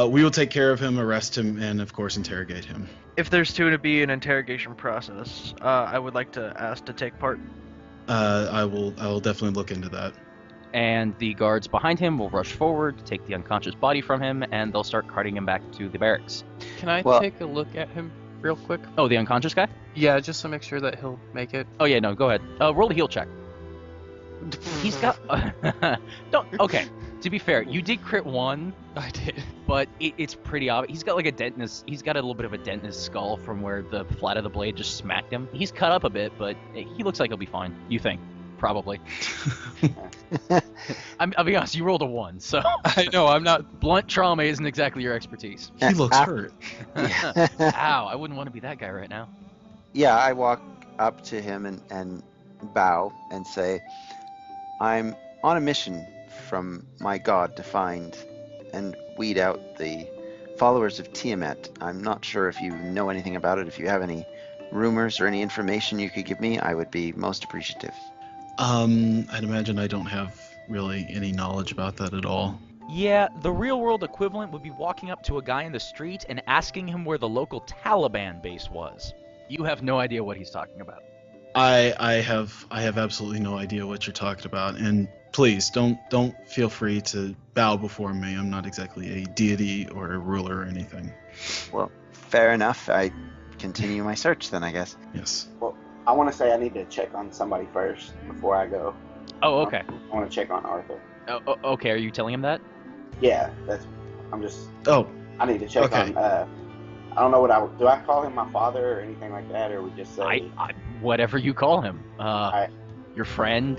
We will take care of him, arrest him, and of course interrogate him. If there's to be an interrogation process, I would like to ask to take part. I will definitely look into that. And the guards behind him will rush forward, take the unconscious body from him, and they'll start carting him back to the barracks. Can I Well- take a look at him real quick? Oh, the unconscious guy? Yeah, just to make sure that he'll make it. Oh yeah, no, go ahead. Roll a heal check. He's got. Don't. Okay. To be fair, you did crit 1, I did. but it's pretty obvious. He's got like a dent in his. He's got a little bit of a dent in his skull from where the flat of the blade just smacked him. He's cut up a bit, but he looks like he'll be fine. You think? Probably. I'll be honest. You rolled a 1, so I know, I'm not. blunt trauma isn't exactly your expertise. He looks hurt. Ow! I wouldn't want to be that guy right now. Yeah, I walk up to him and bow and say, I'm on a mission from my god to find and weed out the followers of Tiamat. I'm not sure if you know anything about it. If you have any rumors or any information you could give me, I would be most appreciative. I'd imagine I don't have really any knowledge about that at all. Yeah, the real world equivalent would be walking up to a guy in the street and asking him where the local Taliban base was. You have no idea what he's talking about. I have absolutely no idea what you're talking about, and please don't feel free to bow before me. I'm not exactly a deity or a ruler or anything. Well, fair enough. I continue my search then, I guess. Yes. Well, I want to say I need to check on somebody first before I go. Oh, okay. I want to check on Arthur. Okay, are you telling him that? Yeah, Oh, I need to check Okay. on, I don't know do I call him my father or anything like that, or we just say, Whatever you call him. Alright. Your friend,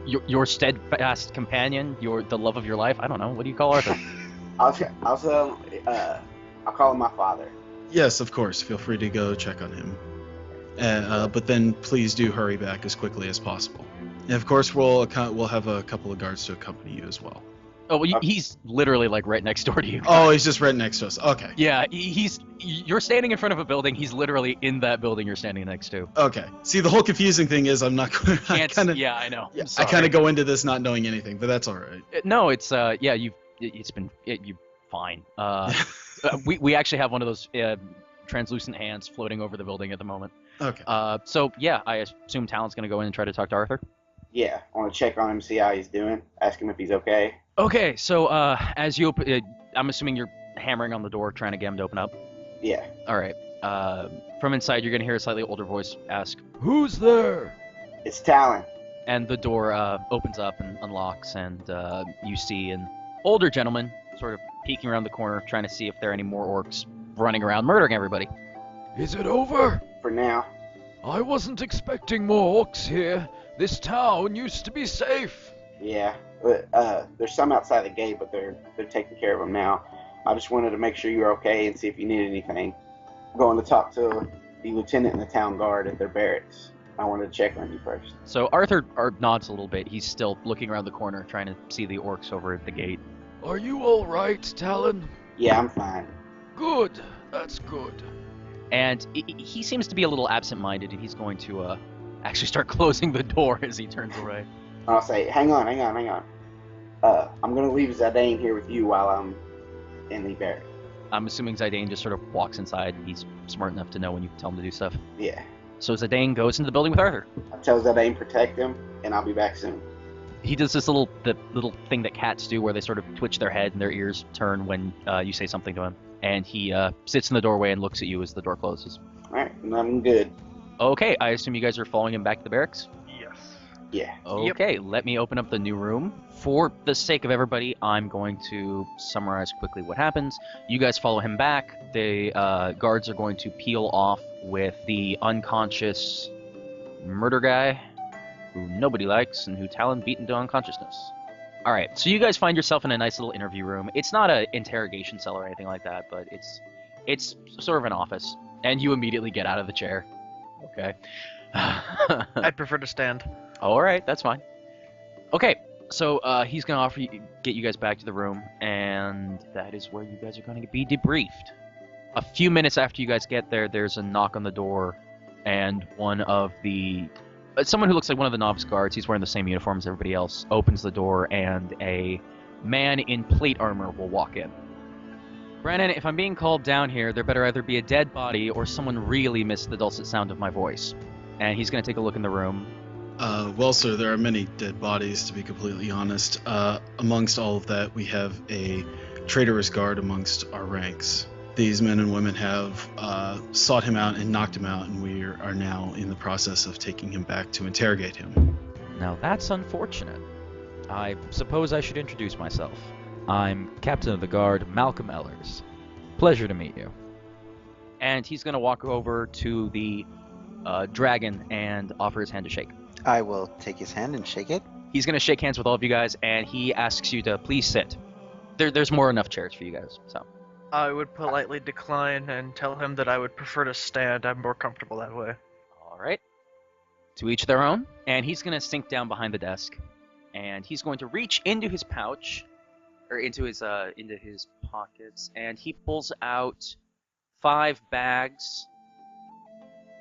your steadfast companion, the love of your life. I don't know. What do you call Arthur? I'll call him my father. yes, of course. Feel free to go check on him. But then please do hurry back as quickly as possible. And of course, we'll have a couple of guards to accompany you as well. Oh, well, he's literally like right next door to you. Oh, he's just right next to us. Okay. Yeah, you're standing in front of a building. He's literally in that building you're standing next to. Okay. See, the whole confusing thing is I'm not going to... Yeah, I know. Yeah, I'm I kind sorry. of go into this not knowing anything, but that's all right. No, it's you're fine. We actually have one of those translucent hands floating over the building at the moment. Okay. So yeah, I assume Talon's gonna go in and try to talk to Arthur. Yeah, I want to check on him, see how he's doing, ask him if he's okay. Okay, so as you open, I'm assuming you're hammering on the door trying to get him to open up. Yeah. All right. From inside, you're gonna hear a slightly older voice ask, "Who's there?" It's Talon. And the door opens up and unlocks, and you see an older gentleman sort of peeking around the corner, trying to see if there are any more orcs running around murdering everybody. Is it over? For now. I wasn't expecting more orcs here. This town used to be safe. Yeah. But there's some outside the gate, but they're taking care of them now. I just wanted to make sure you were okay and see if you needed anything. I'm going to talk to the lieutenant in the town guard at their barracks. I wanted to check on you first. So Arthur nods a little bit. He's still looking around the corner, trying to see the orcs over at the gate. Are you all right, Talon? Yeah, I'm fine. Good. That's good. And he seems to be a little absent-minded, and he's going to actually start closing the door as he turns away. I'll say, hang on. I'm going to leave Zidane here with you while I'm in the barracks. I'm assuming Zidane just sort of walks inside. He's smart enough to know when you tell him to do stuff. Yeah. So Zidane goes into the building with Arthur. I tell Zidane protect him, and I'll be back soon. He does this little thing that cats do where they sort of twitch their head and their ears turn when you say something to him. And he sits in the doorway and looks at you as the door closes. Alright, I'm good. Okay, I assume you guys are following him back to the barracks? Yes. Yeah. Okay, let me open up the new room. For the sake of everybody, I'm going to summarize quickly what happens. You guys follow him back. The guards are going to peel off with the unconscious murder guy, who nobody likes, and who Talon beat into unconsciousness. Alright, so you guys find yourself in a nice little interview room. It's not an interrogation cell or anything like that, but it's sort of an office. And you immediately get out of the chair. Okay. I'd prefer to stand. Alright, that's fine. Okay, so he's going to get you guys back to the room, and that is where you guys are going to be debriefed. A few minutes after you guys get there, there's a knock on the door, and one of the... someone who looks like one of the novice guards, he's wearing the same uniform as everybody else, opens the door, and a man in plate armor will walk in. Brennan, if I'm being called down here, there better either be a dead body or someone really missed the dulcet sound of my voice. And he's going to take a look in the room. Well, sir, there are many dead bodies, to be completely honest. Amongst all of that, we have a traitorous guard amongst our ranks. These men and women have sought him out and knocked him out, and we are now in the process of taking him back to interrogate him. Now that's unfortunate. I suppose I should introduce myself. I'm Captain of the Guard, Malcolm Ellers. Pleasure to meet you. And he's going to walk over to the dragon and offer his hand to shake. I will take his hand and shake it. He's going to shake hands with all of you guys, and he asks you to please sit. There's more enough chairs for you guys, so... I would politely decline and tell him that I would prefer to stand. I'm more comfortable that way. All right. To each their own. And he's going to sink down behind the desk, and he's going to reach into his pouch, or into his pockets, and he pulls out 5 bags,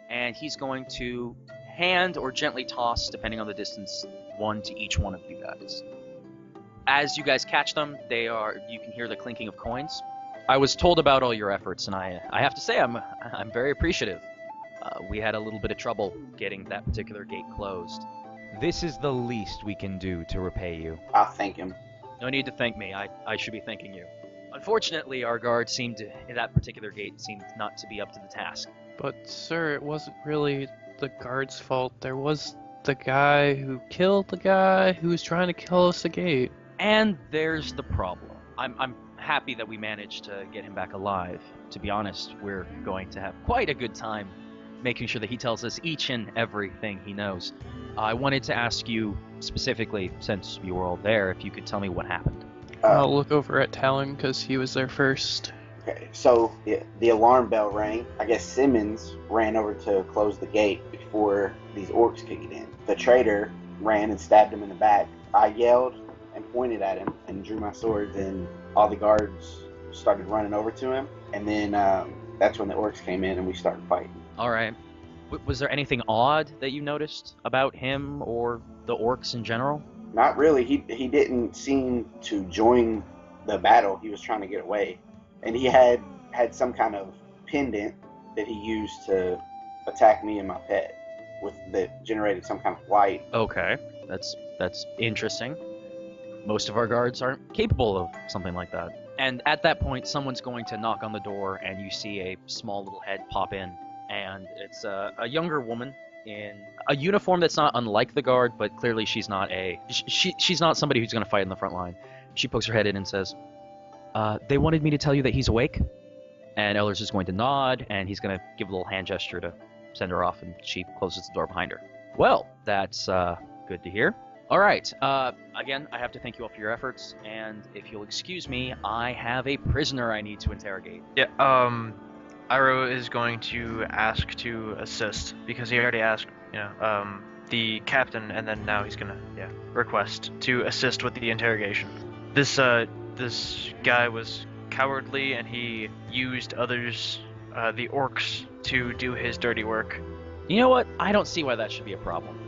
and he's going to hand or gently toss, depending on the distance, one to each one of you guys. As you guys catch them, you can hear the clinking of coins. I was told about all your efforts, and I have to say I'm very appreciative. We had a little bit of trouble getting that particular gate closed. This is the least we can do to repay you. I'll thank him. No need to thank me. I should be thanking you. Unfortunately, our guard that particular gate seemed not to be up to the task. But, sir, it wasn't really the guard's fault. There was the guy who killed the guy who was trying to kill us at the gate. And there's the problem. I'm happy that we managed to get him back alive. To be honest, we're going to have quite a good time making sure that he tells us each and everything he knows. I wanted to ask you specifically, since you were all there, if you could tell me what happened. I'll look over at Talon because he was there first. Okay, so the alarm bell rang. I guess Simmons ran over to close the gate before these orcs kicked in. The traitor ran and stabbed him in the back. I yelled and pointed at him and drew my swords, and all the guards started running over to him. And then that's when the orcs came in and we started fighting. All right. Was there anything odd that you noticed about him or the orcs in general? Not really. He didn't seem to join the battle. He was trying to get away. And he had some kind of pendant that he used to attack me and my pet that generated some kind of light. Okay. That's interesting. Most of our guards aren't capable of something like that. And at that point, someone's going to knock on the door, and you see a small little head pop in. And it's a younger woman in a uniform that's not unlike the guard, but clearly she's not she's not somebody who's going to fight in the front line. She pokes her head in and says, they wanted me to tell you that he's awake. And Ellers is going to nod, and he's going to give a little hand gesture to send her off, and she closes the door behind her. Well, that's good to hear. All right. Again, I have to thank you all for your efforts, and if you'll excuse me, I have a prisoner I need to interrogate. Yeah, Iroh is going to ask to assist, because he already asked, the captain, and then now he's gonna, request to assist with the interrogation. This guy was cowardly, and he used others, the orcs, to do his dirty work. You know what? I don't see why that should be a problem.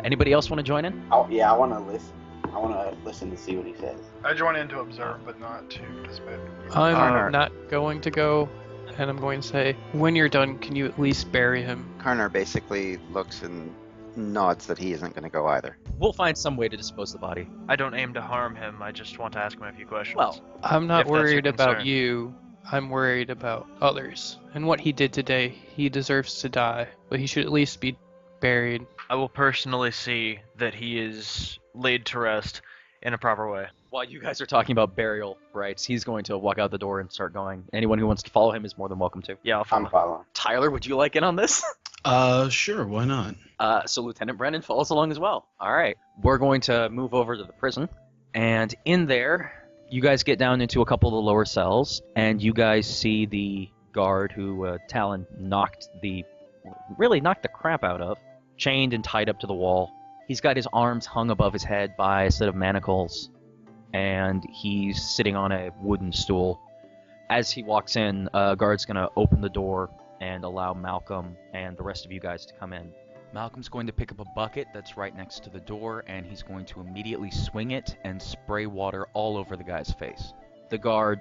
Anybody else want to join in? Oh, yeah, I want to listen. I want to listen to see what he says. I join in to observe, but not to participate. I'm not going to go, and I'm going to say, when you're done, can you at least bury him? Karnar basically looks and nods that he isn't going to go either. We'll find some way to dispose of the body. I don't aim to harm him, I just want to ask him a few questions. Well, I'm not If that's your worried about concern. you. I'm worried about others. And what he did today, he deserves to die, but he should at least be buried. I will personally see that he is laid to rest in a proper way. While you guys are talking about burial rites, he's going to walk out the door and start going. Anyone who wants to follow him is more than welcome to. Yeah, I'll I'm follow. following. Tyler, would you like in on this? Sure, why not? So Lieutenant Brennan follows along as well. All right. We're going to move over to the prison. And in there, you guys get down into a couple of the lower cells, and you guys see the guard who Talon knocked the crap out of, chained and tied up to the wall. He's got his arms hung above his head by a set of manacles, and he's sitting on a wooden stool. As he walks in, a guard's going to open the door and allow Malcolm and the rest of you guys to come in. Malcolm's going to pick up a bucket that's right next to the door, and he's going to immediately swing it and spray water all over the guy's face. The guard,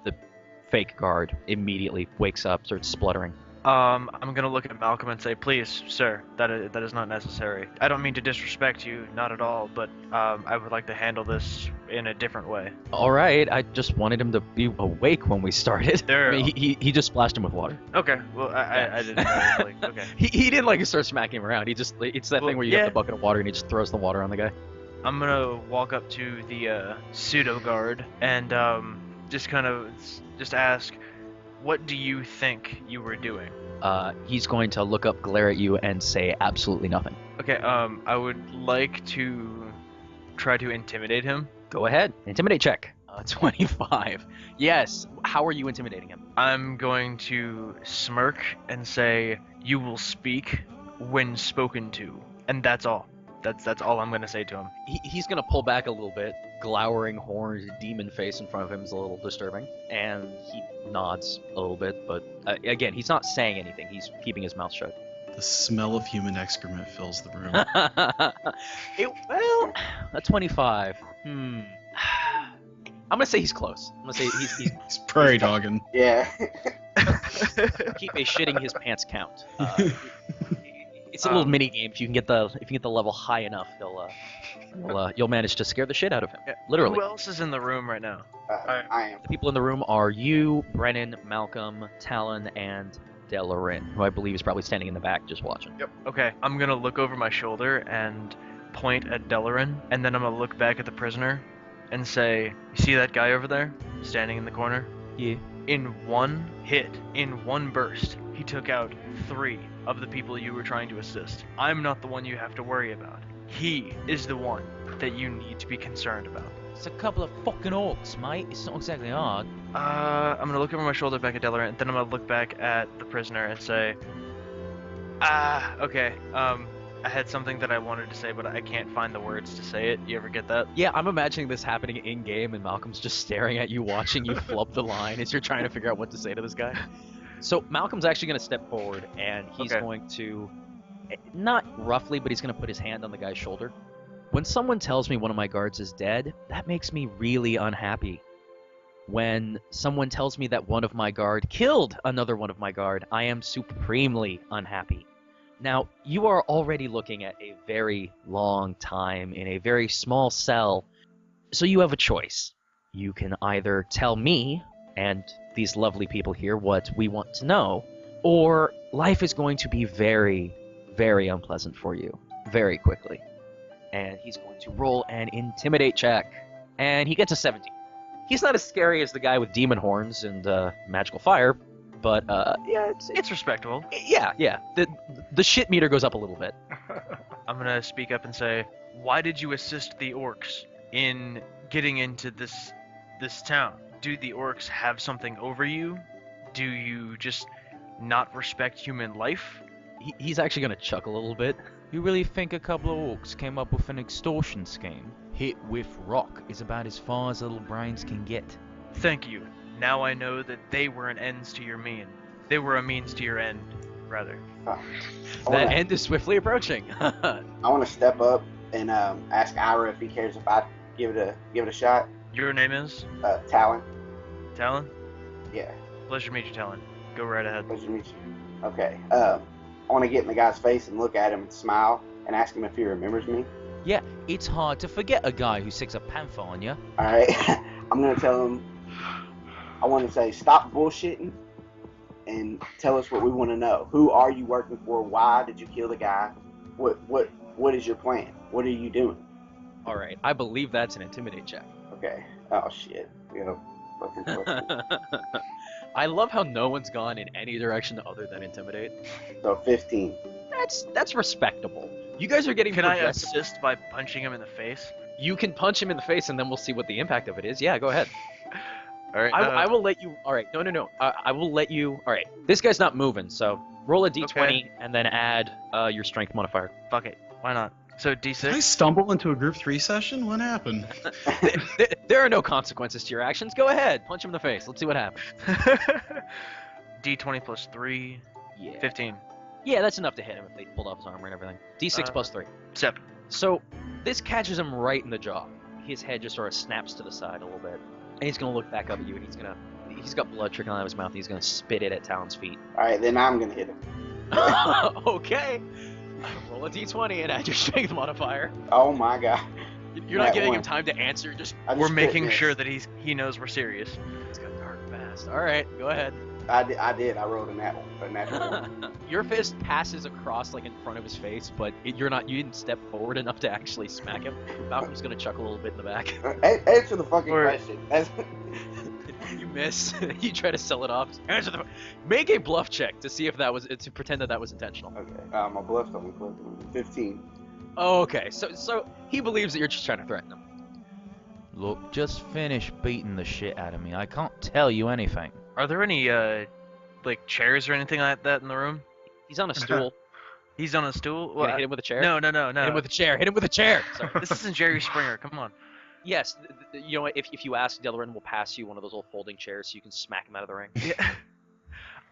the fake guard, immediately wakes up, starts spluttering. I'm gonna look at Malcolm and say, please, sir, that is not necessary. I don't mean to disrespect you, not at all, but I would like to handle this in a different way. All right, I just wanted him to be awake when we started. There. I mean, he just splashed him with water. Okay, well, I didn't know. Like, okay. He didn't like start smacking him around. It's that thing where you have the bucket of water and he just throws the water on the guy. I'm gonna walk up to the pseudo guard and just ask, what do you think you were doing? He's going to look up, glare at you, and say absolutely nothing. Okay, I would like to try to intimidate him. Go ahead. Intimidate check. 25. Yes. How are you intimidating him? I'm going to smirk and say, you will speak when spoken to. And that's all. That's all I'm going to say to him. He's going to pull back a little bit. Glowering, horned, demon face in front of him is a little disturbing. And he nods a little bit, but again, he's not saying anything. He's keeping his mouth shut. The smell of human excrement fills the room. Well, a 25. I'm going to say he's close. I'm going to say He's prairie dogging. Yeah. keep a shitting his pants count. It's a little mini game. If you can get the level high enough, you'll manage to scare the shit out of him. Literally. Who else is in the room right now? I am. The people in the room are you, Brennan, Malcolm, Talon, and Delorin, who I believe is probably standing in the back just watching. Yep. Okay, I'm gonna look over my shoulder and point at Delorin, and then I'm gonna look back at the prisoner and say, you see that guy over there, standing in the corner? Yeah. In one hit, in one burst, he took out 3 of the people you were trying to assist. I'm not the one you have to worry about. He is the one that you need to be concerned about. It's a couple of fucking orcs, mate. It's not exactly hard. I'm gonna look over my shoulder back at Delorin, and then I'm gonna look back at the prisoner and say, okay, I had something that I wanted to say, but I can't find the words to say it. You ever get that? Yeah, I'm imagining this happening in-game, and Malcolm's just staring at you, watching you flub the line as you're trying to figure out what to say to this guy. So Malcolm's actually going to step forward, and he's going to, not roughly, but he's going to put his hand on the guy's shoulder. When someone tells me one of my guards is dead, that makes me really unhappy. When someone tells me that one of my guard killed another one of my guard, I am supremely unhappy. Now, you are already looking at a very long time in a very small cell, so you have a choice. You can either tell me and these lovely people here what we want to know, or life is going to be very, very unpleasant for you very quickly. And he's going to roll an intimidate check, and he gets a 17. He's not as scary as the guy with demon horns and magical fire, but yeah, It's respectable. yeah. The shit meter goes up a little bit. I'm gonna speak up and say, why did you assist the orcs in getting into this town? Do the orcs have something over you? Do you just not respect human life? He's actually gonna chuckle a little bit. You really think a couple of orcs came up with an extortion scheme? Hit with rock is about as far as little brains can get. Thank you. Now I know that they were an ends to your mean. They were a means to your end, rather. That end is swiftly approaching. I want to step up and ask Iroh if he cares if I give it a shot. Your name is? Talon. Talon? Yeah. Pleasure to meet you, Talon. Go right ahead. Pleasure to meet you. Okay. I want to get in the guy's face and look at him and smile and ask him if he remembers me. Yeah, it's hard to forget a guy who sticks a panther on you. All right. I'm gonna tell him. I want to say, stop bullshitting and tell us what we want to know. Who are you working for? Why did you kill the guy? What is your plan? What are you doing? All right, I believe that's an intimidate check. Okay. Oh shit. We got a fucking question. I love how no one's gone in any direction other than intimidate. So 15. That's respectable. You guys are getting Can I progressive. assist by punching him in the face? You can punch him in the face, and then we'll see what the impact of it is. Yeah, go ahead. All right. I will let you. All right, no. I will let you. All right, this guy's not moving, so roll a d20 Okay. and then add your strength modifier. Fuck it. Why not? So Did I D6. stumble into a group 3 session? What happened? There are no consequences to your actions. Go ahead, punch him in the face. Let's see what happens. D20 plus 3. Yeah. 15. Yeah, that's enough to hit him if they pulled off his armor and everything. D6 Uh, plus 3. 7. So this catches him right in the jaw. His head just sort of snaps to the side a little bit, and he's gonna look back up at you, and he's got blood trickling out of his mouth, and he's gonna spit it at Talon's feet. All right, then I'm gonna hit him. Okay. Roll a d20 and add your strength modifier. Oh my god. You're not That giving him one. time to answer. Just I just We're crit making missed. Oh, sure that he knows we're serious. it's got dark fast. All right, go ahead. I did. I rolled a natural one. Your fist passes across like in front of his face, but you didn't step forward enough to actually smack him. Malcolm's gonna chuckle a little bit in the back. Answer the fucking Or- question. You miss. You try to sell it off. Answer the. Make a bluff check to see if that was to pretend that was intentional. Okay. My bluff's only 15. Oh, okay. So he believes that you're just trying to threaten him. Look, just finish beating the shit out of me. I can't tell you anything. Are there any like chairs or anything like that in the room? He's on a stool. He's on a stool. You gonna hit him with a chair? No. Hit him with a chair. Hit him with a chair. Sorry. This isn't Jerry Springer. Come on. Yes. You know what? If you ask, Delorin will pass you one of those old folding chairs so you can smack him out of the ring. Yeah.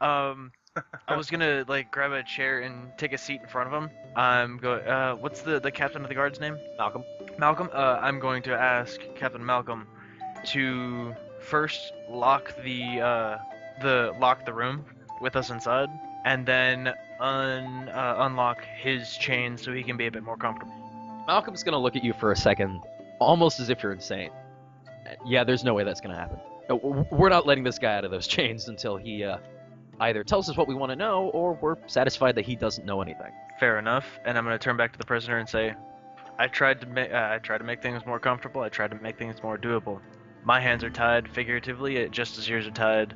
I was gonna like grab a chair and take a seat in front of him. I'm going. What's the captain of the guard's name? Malcolm. Malcolm. I'm going to ask Captain Malcolm to first lock the room with us inside, and then unlock his chain so he can be a bit more comfortable. Malcolm's gonna look at you for a second, almost as if you're insane. Yeah, there's no way that's gonna happen. No, we're not letting this guy out of those chains until he either tells us what we want to know, or we're satisfied that he doesn't know anything. Fair enough. And I'm gonna turn back to the prisoner and say, I tried to make things more comfortable. I tried to make things more doable. My hands are tied figuratively, just as yours are tied,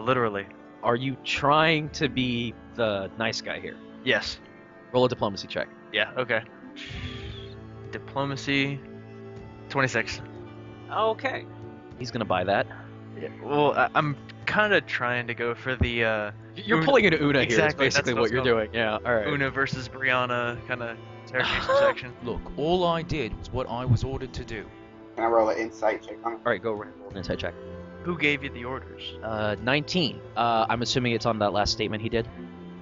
literally. Are you trying to be the nice guy here? Yes. Roll a diplomacy check. Yeah. Okay. Diplomacy. 26. Okay. He's gonna buy that. Yeah, well, I'm kind of trying to go for the You're Una- pulling an Una here. Exactly, Is that's basically what I what was you're going- doing. Yeah. All right. Una versus Brianna kind of interrogation section. Look, all I did was what I was ordered to do. Can I roll an insight check on it? All right. Go roll an insight check. Who gave you the orders? 19. I'm assuming it's on that last statement he did.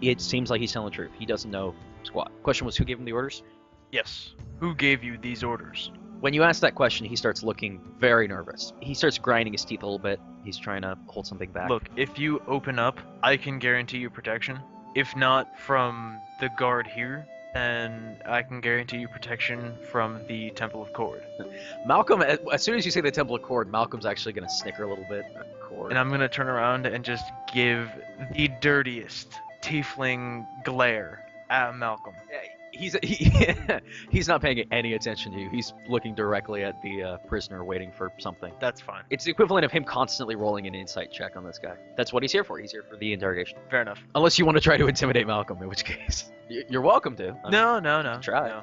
It seems like he's telling the truth. He doesn't know squat. Question was, who gave him the orders? Yes. Who gave you these orders? When you ask that question, he starts looking very nervous. He starts grinding his teeth a little bit. He's trying to hold something back. Look, if you open up, I can guarantee you protection. If not from the guard here, then I can guarantee you protection from the Temple of Cord. Malcolm, as soon as you say the Temple of Cord, Malcolm's actually going to snicker a little bit. Cord. And I'm gonna turn around and just give the dirtiest tiefling glare at Malcolm. He's not paying any attention to you. He's looking directly at the prisoner, waiting for something. That's fine. It's the equivalent of him constantly rolling an insight check on this guy. That's what he's here for. He's here for the interrogation. Fair enough. Unless you want to try to intimidate Malcolm, in which case you're welcome to. No. Try. No.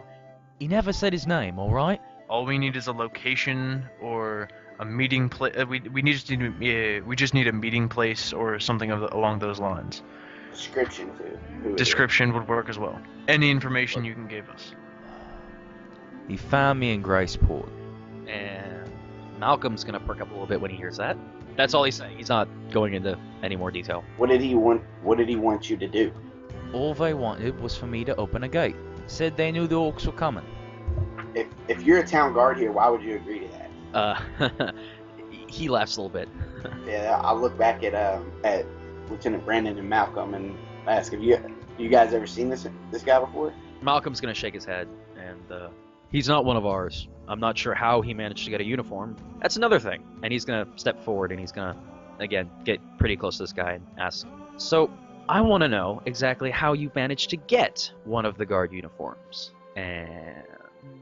He never said his name, alright? All we need is a location or a meeting place. We just need a meeting place or something along those lines. Description too. Who it is. Description would work as well. Any information you can give us. He found me in Graceport. And Malcolm's gonna perk up a little bit when he hears that. That's all he's saying. He's not going into any more detail. What did he want you to do? All they wanted was for me to open a gate. Said they knew the orcs were coming. If you're a town guard here, why would you agree to that? He laughs a little bit. Yeah, I'll look back at Lieutenant Brandon and Malcolm and ask, have you guys ever seen this guy before? Malcolm's gonna shake his head, and he's not one of ours. I'm not sure how he managed to get a uniform. That's another thing. And he's gonna step forward, and he's gonna, again, get pretty close to this guy and ask, so, I want to know exactly how you managed to get one of the guard uniforms. And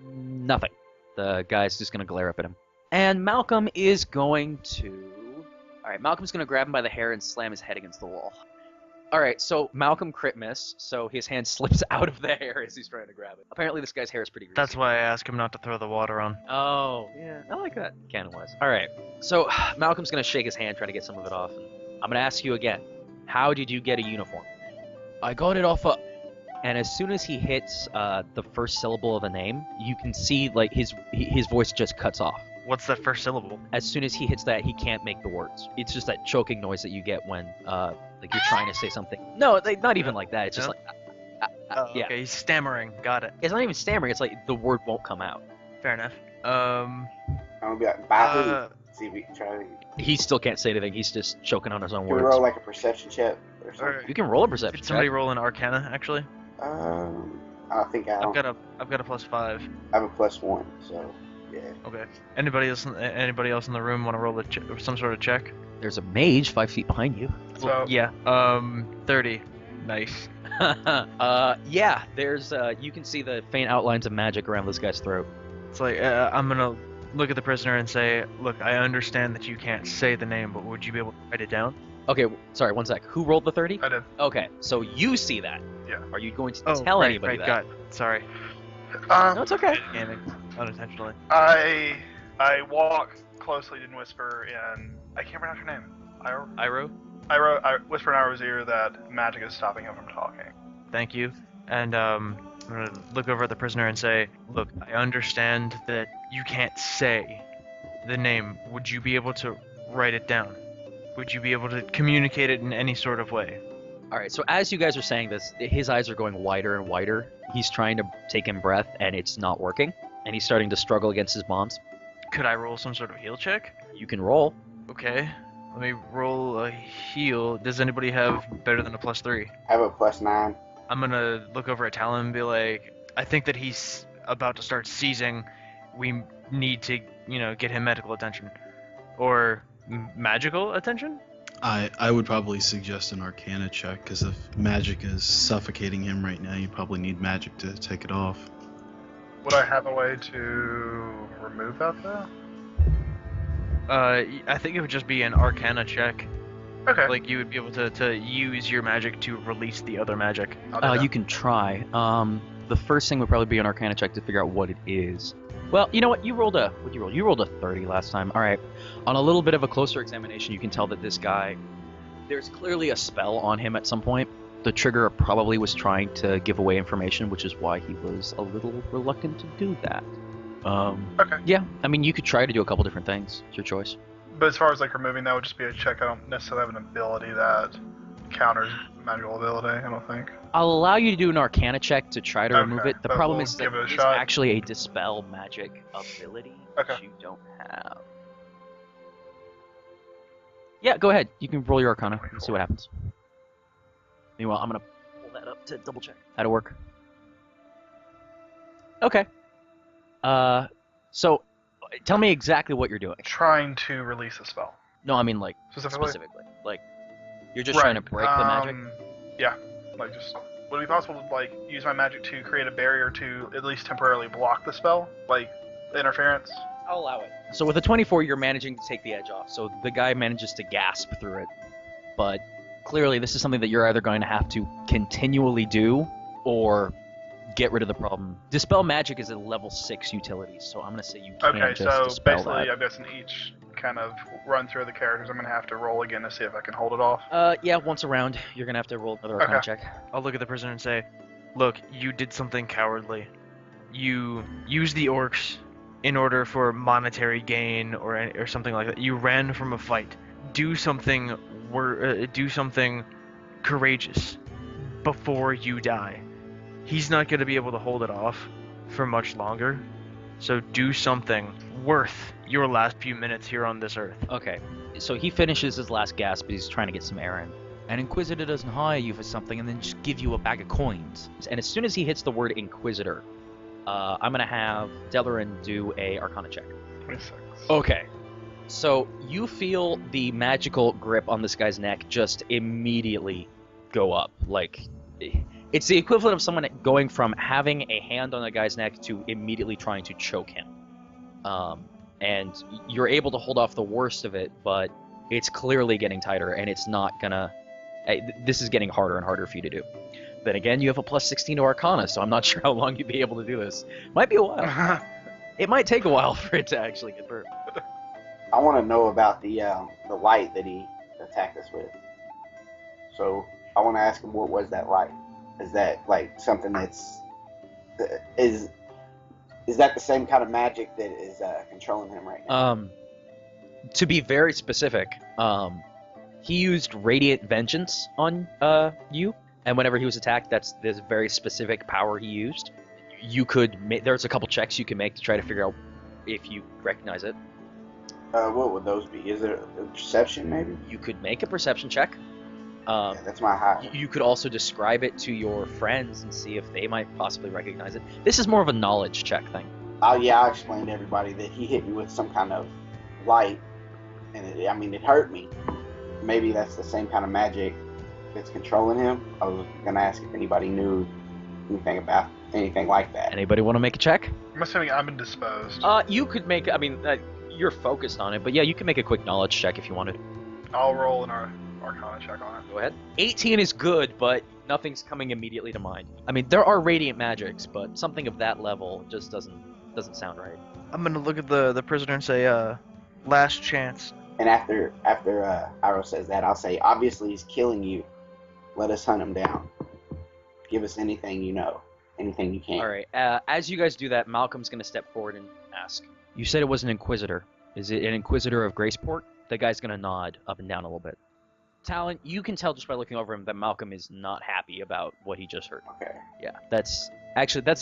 nothing. The guy's just going to glare up at him. And Malcolm is going to... Alright, Malcolm's going to grab him by the hair and slam his head against the wall. Alright, so Malcolm crit miss, so his hand slips out of the hair as he's trying to grab it. Apparently this guy's hair is pretty greasy. That's why I asked him not to throw the water on. Oh, yeah, I like that. Canon-wise. Alright, so Malcolm's going to shake his hand, try to get some of it off. I'm going to ask you again. How did you get a uniform? I got it off a... And as soon as he hits the first syllable of a name, you can see like his voice just cuts off. What's that first syllable? As soon as he hits that, he can't make the words. It's just that choking noise that you get when like you're trying to say something. No, not even like that. It's just like yeah. Okay, he's stammering. Got it. It's not even stammering. It's like the word won't come out. Fair enough. I'm gonna be like, Bahoo. See if we can try to. He still can't say anything. He's just choking on his own Can we words. roll like a perception check or something? You can roll a perception Did somebody check. roll an Arcana actually? I think I don't. I've got a +5. I have a +1, so yeah. Okay. Anybody else in the room want to roll some sort of check? There's a mage 5 feet behind you. So Yeah. 30. Nice. Yeah. There's you can see the faint outlines of magic around this guy's throat. It's like I'm gonna look at the prisoner and say, look, I understand that you can't say the name, but would you be able to write it down? Okay, sorry, one sec. Who rolled the 30? I did. Okay, so you see that. Yeah. Are you going to Oh, tell right, anybody that? Got it. Sorry. No, it's okay. Damn, unintentionally. I walk closely and whisper in. I can't pronounce your name. Iroh, I whisper in Iroh's ear that magic is stopping him from talking. thank you. And I'm gonna look over at the prisoner and say, look, I understand that you can't say the name. Would you be able to write it down? Would you be able to communicate it in any sort of way? All right, so as you guys are saying this, his eyes are going wider and wider. He's trying to take in breath, and it's not working. And he's starting to struggle against his bombs. Could I roll some sort of heal check? You can roll. Okay. Let me roll a heal. Does anybody have better than a +3? I have a +9. I'm gonna look over at Talon and be like, I think that he's about to start seizing. We need to, get him medical attention. Or magical attention? I would probably suggest an Arcana check, because if magic is suffocating him right now, you probably need magic to take it off. Would I have a way to remove that though? I think it would just be an Arcana check. Okay. Like, you would be able to use your magic to release the other magic. I'll do that. You can try. The first thing would probably be an Arcana check to figure out what it is. Well, you know what? You rolled what'd you roll? You rolled a 30 last time. All right. On a little bit of a closer examination, you can tell that this guy, there's clearly a spell on him at some point. The trigger probably was trying to give away information, which is why he was a little reluctant to do that. Okay. Yeah, I mean, you could try to do a couple different things. It's your choice. But as far as like removing that would just be a check. I don't necessarily have an ability that counters magical ability, I don't think. I'll allow you to do an Arcana check to try to remove Okay, it. The but problem we'll is that give it a it's shot. actually a dispel magic ability, Okay. which you don't have. Yeah, go ahead. You can roll your Arcana and see what happens. Meanwhile, I'm gonna pull that up to double check. How'd it work? Okay. So, tell me exactly what you're doing. Trying to release a spell. No, I mean like Specifically? Like, you're just trying to break the magic. Yeah. Like just would it be possible to like use my magic to create a barrier to at least temporarily block the spell? Like interference? I'll allow it. So with a 24, you're managing to take the edge off. So the guy manages to gasp through it. But clearly, this is something that you're either going to have to continually do or get rid of the problem. Dispel magic is a level 6 utility, so I'm going to say you can't Okay, just so dispel basically that. I guess in each kind of run through the characters I'm gonna have to roll again to see if I can hold it off. Yeah, once around, you're going to have to roll another Arcana Okay. check. I'll look at the prisoner and say, look, you did something cowardly. You used the orcs in order for monetary gain or something like that. You ran from a fight. Do something courageous before you die. He's not going to be able to hold it off for much longer. So do something worth your last few minutes here on this earth. Okay, so he finishes his last gasp, but he's trying to get some air in. An Inquisitor doesn't hire you for something and then just give you a bag of coins. And as soon as he hits the word Inquisitor, I'm going to have Delorin do a Arcana check. 26. Okay. So you feel the magical grip on this guy's neck just immediately go up. Like, it's the equivalent of someone going from having a hand on a guy's neck to immediately trying to choke him. And you're able to hold off the worst of it, but it's clearly getting tighter, and it's not gonna... This is getting harder and harder for you to do. Then again, you have a plus 16 to Arcana, so I'm not sure how long you'd be able to do this. Might be a while. It might take a while for it to actually get through. I want to know about the light that he attacked us with. So I want to ask him, what was that light? Is that like something that's is that the same kind of magic that is controlling him right now? To be very specific, he used Radiant Vengeance on you, and whenever he was attacked, that's this very specific power he used. You could there's a couple checks you can make to try to figure out if you recognize it. What would those be? Is there a perception, maybe? You could make a perception check. Yeah, that's my high. You could also describe it to your friends and see if they might possibly recognize it. This is more of a knowledge check thing. I explained to everybody that he hit me with some kind of light, and it hurt me. Maybe that's the same kind of magic that's controlling him. I was gonna ask if anybody knew anything about anything like that. Anybody want to make a check? I'm assuming I'm indisposed. You could make. You're focused on it, but yeah, you can make a quick knowledge check if you wanted. I'll roll an Arcana check on it. Go ahead. 18 is good, but nothing's coming immediately to mind. I mean, there are radiant magics, but something of that level just doesn't sound right. I'm gonna look at the prisoner and say, last chance. And after Iroh says that, I'll say, obviously he's killing you. Let us hunt him down. Give us anything you know, anything you can. All right. As you guys do that, Malcolm's gonna step forward and ask. You said it was an Inquisitor. Is it an Inquisitor of Graceport? The guy's gonna nod up and down a little bit. Talon, you can tell just by looking over him that Malcolm is not happy about what he just heard. Okay. Yeah, that's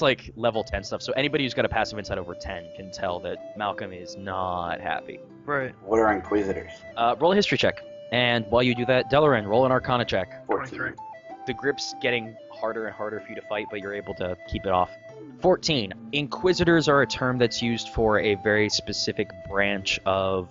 like level 10 stuff. So anybody who's got a passive insight over 10 can tell that Malcolm is not happy. Right. What are Inquisitors? Roll a history check. And while you do that, Delorin, roll an Arcana check. 23. The grip's getting harder and harder for you to fight, but you're able to keep it off. 14. Inquisitors are a term that's used for a very specific branch of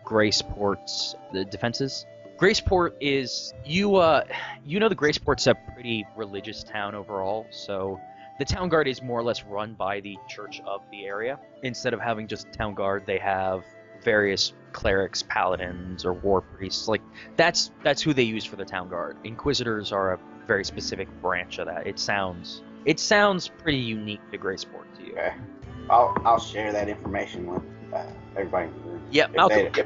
Graceport's defenses. Graceport is you know the Graceport's a pretty religious town overall, so the town guard is more or less run by the church of the area. Instead of having just town guard, they have various clerics, paladins, or war priests. Like that's who they use for the town guard. Inquisitors are a very specific branch of that. It sounds pretty unique to Graceport to you. Okay. I'll share that information with everybody in the room. Yeah,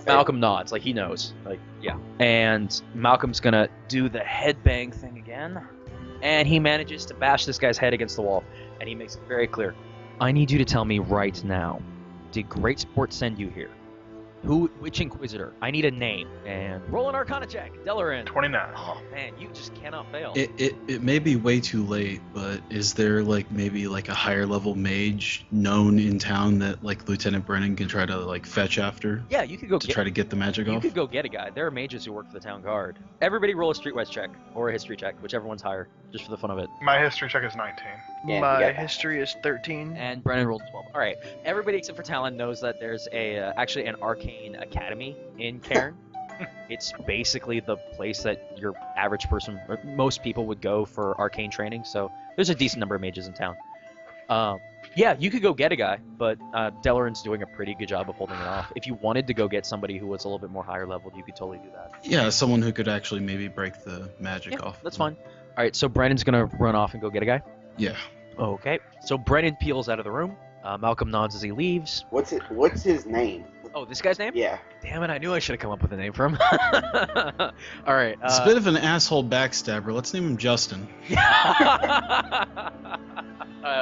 Malcolm nods, like he knows. Like, yeah. And Malcolm's gonna do the headbang thing again. And he manages to bash this guy's head against the wall. And he makes it very clear. I need you to tell me right now. Did Greatsport send you here? Which Inquisitor? I need a name. And roll an Arcana check. Delorin. 29. Oh man, you just cannot fail. It may be way too late, but is there maybe a higher level mage known in town that Lieutenant Brennan can try to fetch after? Yeah, you could go try to get the magic off. You could go get a guy. There are mages who work for the town guard. Everybody roll a streetwise check or a history check, whichever one's higher, just for the fun of it. My history check is 19. Yeah, My history is 13. And Brennan rolled 12. All right. Everybody except for Talon knows that there's actually an arcane academy in Cairn. It's basically the place that your average person, or most people, would go for arcane training. So there's a decent number of mages in town. Yeah, you could go get a guy, but Delorin's doing a pretty good job of holding it off. If you wanted to go get somebody who was a little bit more higher leveled, you could totally do that. Yeah, someone who could actually maybe break the magic off. That's fine. All right, so Brennan's gonna run off and go get a guy. Yeah. Okay. So Brennan peels out of the room. Malcolm nods as he leaves. What's his name? Oh, this guy's name? Yeah. Damn it, I knew I should have come up with a name for him. All right. It's a bit of an asshole backstabber. Let's name him Justin.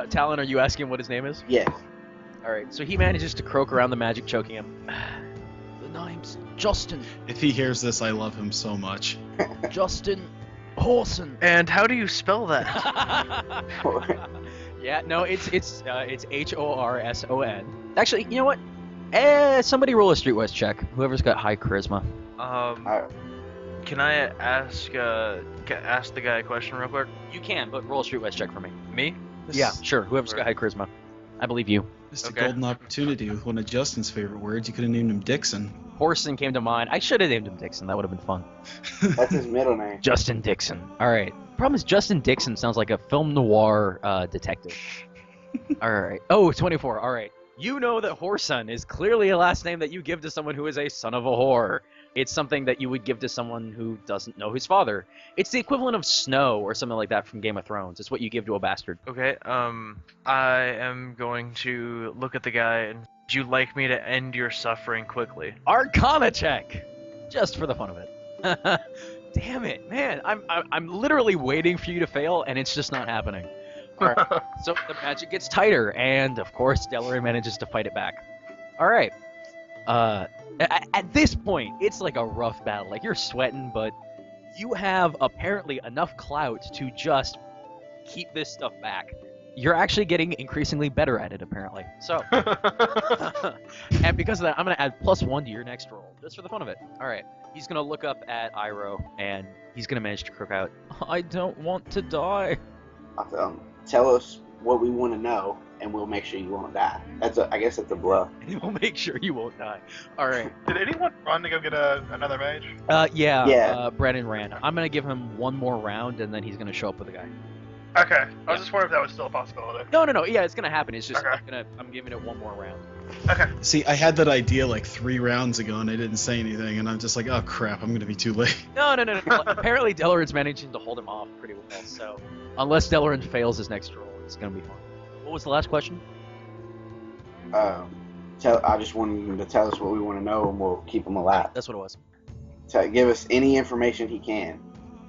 Talon, are you asking what his name is? Yes. All right, so he manages to croak around the magic, choking him. The name's Justin. If he hears this, I love him so much. Justin Horson. And how do you spell that? Yeah, no, it's Horson. Actually, you know what? Somebody roll a streetwise check. Whoever's got high charisma. Can I ask the guy a question real quick? You can, but roll a streetwise check for me. Me? Yeah, sure. Whoever's got high charisma. I believe you. Missed a Okay. golden opportunity with one of Justin's favorite words. You could have named him Dixon. Horson came to mind. I should have named him Dixon. That would have been fun. That's his middle name. Justin Dixon. All right. Problem is, Justin Dixon sounds like a film noir detective. All right. Oh, 24. All right. You know that Horson is clearly a last name that you give to someone who is a son of a whore. It's something that you would give to someone who doesn't know his father. It's the equivalent of Snow or something like that from Game of Thrones. It's what you give to a bastard. Okay, I am going to look at the guy and would you like me to end your suffering quickly? Arcana check, just for the fun of it. Damn it, man! I'm literally waiting for you to fail, and it's just not happening. All right, so the magic gets tighter, and of course, Delorin manages to fight it back. All right. At this point, it's like a rough battle. Like, you're sweating, but you have apparently enough clout to just keep this stuff back. You're actually getting increasingly better at it, apparently. So, and because of that, I'm going to add +1 to your next roll, just for the fun of it. All right. He's going to look up at Iroh, and he's going to manage to croak out, I don't want to die. Tell us what we want to know, and we'll make sure you won't die. I guess that's a bluff. We'll make sure you won't die. All right. Did anyone run to go get another mage? Yeah. Yeah. Brennan ran. I'm going to give him one more round, and then he's going to show up with a guy. Okay, I was just wondering if that was still a possibility. No. Yeah, it's going to happen. It's just Okay. I'm giving it one more round. Okay. See, I had that idea like 3 rounds ago, and I didn't say anything, and I'm just like, oh crap, I'm gonna be too late. No. Apparently, Delorin's managing to hold him off pretty well. So, unless Delorin fails his next roll, it's going to be fun. What was the last question? I just wanted him to tell us what we want to know, and we'll keep him alive. That's what it was. Give us any information he can,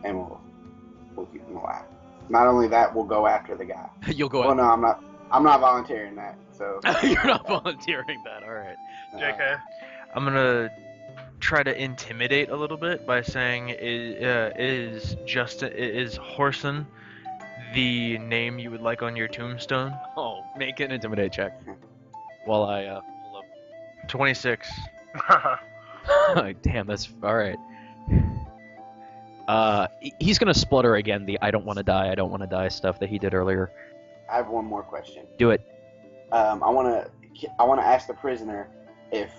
and we'll keep him alive. Not only that, we'll go after the guy. You'll go Well, no, I'm not volunteering that. So You're not volunteering that. All right. JK. I'm gonna try to intimidate a little bit by saying, is Horson the name you would like on your tombstone? Oh, make an intimidate check. While I hold 26. up. Damn, that's all right. He's gonna splutter again the I don't want to die stuff that he did earlier. I have one more question. Do it. I want to ask the prisoner if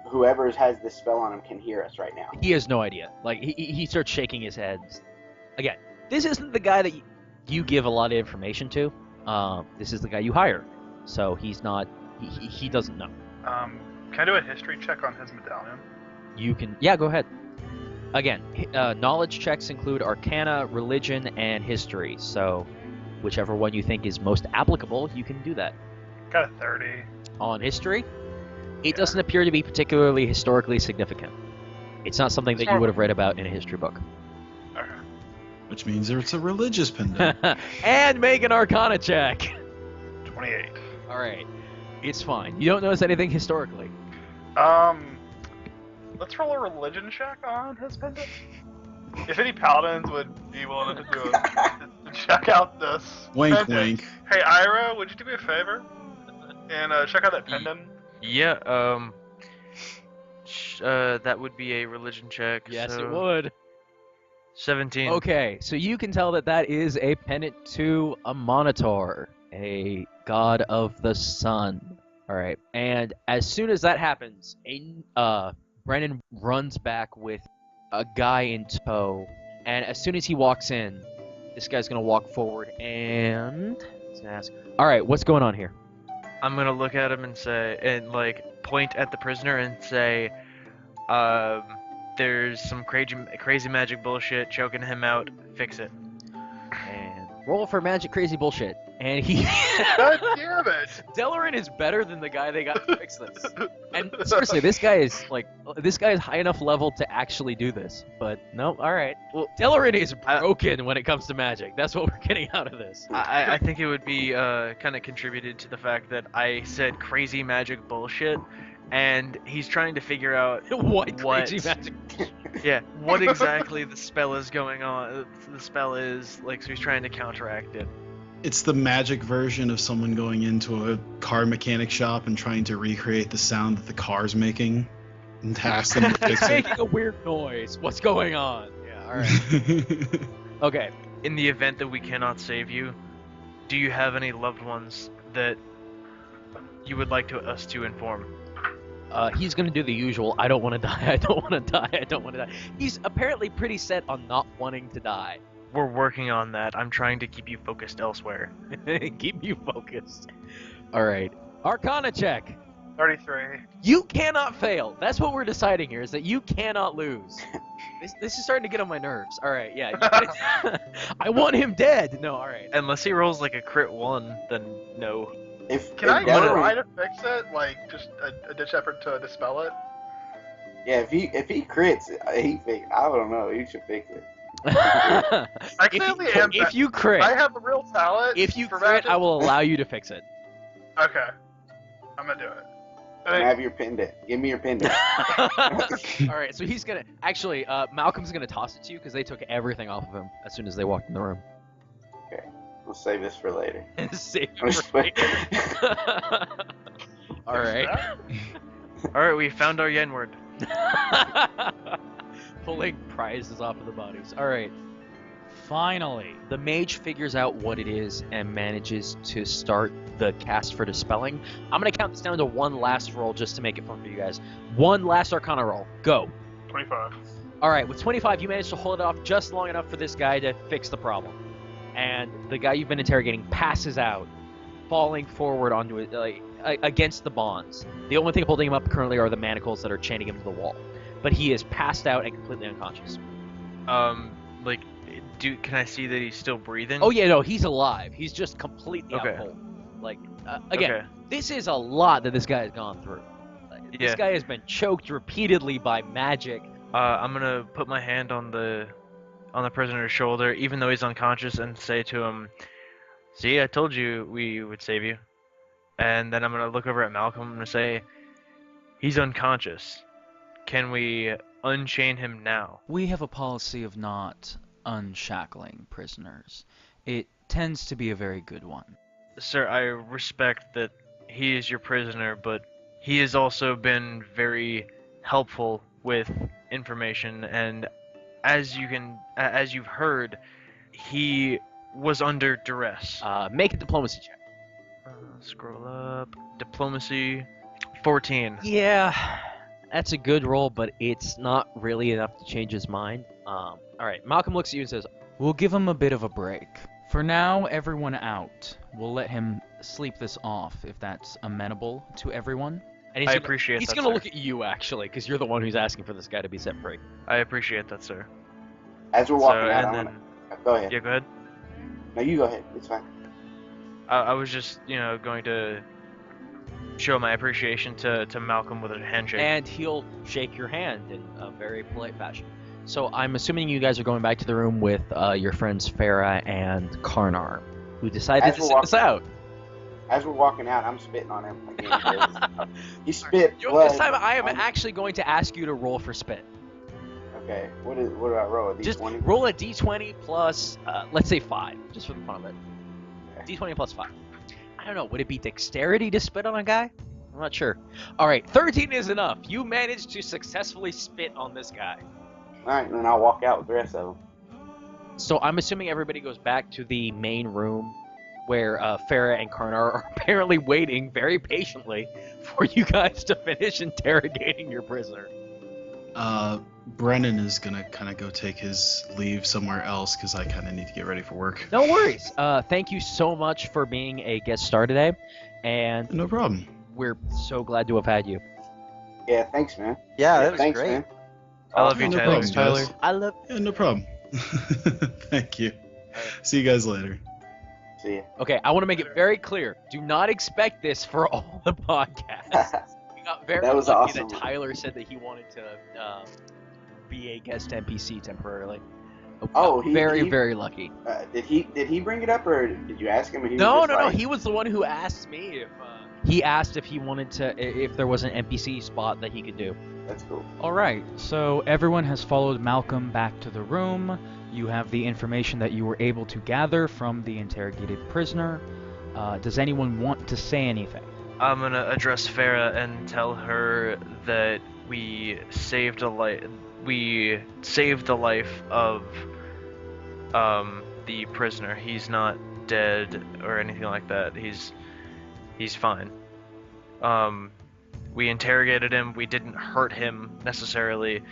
whoever has this spell on him can hear us right now. He has no idea. Like, he starts shaking his head. Again, this isn't the guy that you give a lot of information to. This is the guy you hire. So he's not. He doesn't know. Can I do a history check on his medallion? You can. Yeah, go ahead. Again, knowledge checks include Arcana, Religion, and History. So, whichever one you think is most applicable, you can do that. Got a 30. On History, it doesn't appear to be particularly historically significant. It's not something that you would have read about in a history book. Okay. Which means it's a religious pendant. And make an Arcana check. 28. All right, it's fine. You don't notice anything historically. Let's roll a religion check on his pendant. If any paladins would be willing to do to check out this Wink, pendant. wink. Hey, Iroh, would you do me a favor and check out that pendant? Yeah, that would be a religion check. Yes, so it would. 17. Okay, so you can tell that is a pendant to a Monitor, a god of the sun. All right, and as soon as that happens, Brennan runs back with a guy in tow, and as soon as he walks in, this guy's gonna walk forward and he's gonna ask, "All right, what's going on here?" I'm gonna look at him and say, and like point at the prisoner and say, there's some crazy magic bullshit choking him out. Fix it. And roll for magic crazy bullshit. And he God damn it! Delorin is better than the guy they got to fix this. And seriously, this guy is high enough level to actually do this. But no, all right. Well, Delorin is broken when it comes to magic. That's what we're getting out of this. I think it would be kind of contributed to the fact that I said crazy magic bullshit, and he's trying to figure out what crazy magic? Yeah, what exactly the spell is going on. The spell is like, so he's trying to counteract it. It's the magic version of someone going into a car mechanic shop and trying to recreate the sound that the car's making and ask them to fix It's it. making a weird noise. What's going on? Yeah, all right. Okay. In the event that we cannot save you, do you have any loved ones that you would like us to inform? He's gonna do the usual. I don't want to die. I don't want to die. I don't want to die. He's apparently pretty set on not wanting to die. We're working on that. I'm trying to keep you focused elsewhere. Keep you focused. All right. Arcana check. 33. You cannot fail. That's what we're deciding here. Is that you cannot lose. This is starting to get on my nerves. All right. Yeah. I want him dead. No. All right. Unless he rolls like a crit 1, then no. Can I Delorin- try to fix it? Like, just a ditch effort to dispel it? Yeah, if he crits, he fix. I don't know. You should fix it. I clearly am. If you crit, I have a real talent. if you for crit, magic. I will allow you to fix it. Okay. I'm gonna do it. And have your pendant. Give me your pendant. All right, so he's gonna actually. Malcolm's gonna toss it to you because they took everything off of him as soon as they walked in the room. Okay, we'll save this for later. Save I'm it just for later. All right. Alright, we found our yen word. Pulling prizes off of the bodies. All right. Finally, the mage figures out what it is and manages to start the cast for dispelling. I'm gonna count this down to one last roll just to make it fun for you guys. One last Arcana roll. Go. 25. All right, with 25, you managed to hold it off just long enough for this guy to fix the problem. And the guy you've been interrogating passes out, falling forward onto it, against the bonds. The only thing holding him up currently are the manacles that are chaining him to the wall. But he is passed out and completely unconscious. Like, can I see that he's still breathing? Oh yeah, no, he's alive. He's just completely out Okay. cold. Like, again, Okay. this is a lot that this guy has gone through. This Yeah. guy has been choked repeatedly by magic. I'm gonna put my hand on the prisoner's shoulder, even though he's unconscious, and say to him, "See, I told you we would save you." And then I'm gonna look over at Malcolm and say, "He's unconscious. Can we unchain him now?" We have a policy of not unshackling prisoners. It tends to be a very good one. Sir, I respect that he is your prisoner, but he has also been very helpful with information, and as you've heard, he was under duress. Make a diplomacy check. Scroll up. Diplomacy. 14. Yeah, that's a good roll, but it's not really enough to change his mind. All right, Malcolm looks at you and says, We'll give him a bit of a break. For now, everyone out. We'll let him sleep this off if that's amenable to everyone. and he's I gonna, appreciate he's that, gonna sir. look at you actually, because you're the one who's asking for this guy to be set free. I appreciate that, sir. As we're walking out, and I'm then, go ahead. yeah, go ahead. No, you go ahead. It's fine. I was just, going to show my appreciation to Malcolm with a handshake. And he'll shake your hand in a very polite fashion. So I'm assuming you guys are going back to the room with your friends Fera and Karnar, who decided As to we're sit this walking- out. As we're walking out, I'm spitting on him again. He spit This blood. time I am on- actually going to ask you to roll for spit. Okay, what do I roll? A Just D20? roll a d20 plus, let's say 5, just for the fun of it. Okay. D20 plus 5. I don't know, would it be dexterity to spit on a guy? I'm not sure. Alright, 13 is enough. You managed to successfully spit on this guy. Alright, and then I'll walk out with the rest of them. So I'm assuming everybody goes back to the main room where Fera and Karnar are apparently waiting very patiently for you guys to finish interrogating your prisoner. Brennan is gonna kind of go take his leave somewhere else because I kind of need to get ready for work. No worries. Thank you so much for being a guest star today, and No problem. we're so glad to have had you. Yeah, thanks, man. Yeah, that was Thanks, great. man. I love you, no Tyler. problem, guys. I love. Yeah, no problem. Thank you. See you guys later. See ya. Okay, I want to make it very clear. Do not expect this for all the podcasts. We got very That was lucky awesome. that Tyler said that he wanted to be a guest NPC temporarily. Oh, very lucky. Did he bring it up, or did you ask him? And he No, was no, just no. like, He was the one who asked me if he asked if he wanted to, if there was an NPC spot that he could do. That's cool. Alright, so everyone has followed Malcolm back to the room. You have the information that you were able to gather from the interrogated prisoner. Does anyone want to say anything? I'm gonna address Fera and tell her that we saved a life. We saved the life of the prisoner. He's not dead or anything like that. He's fine. We interrogated him. We didn't hurt him necessarily.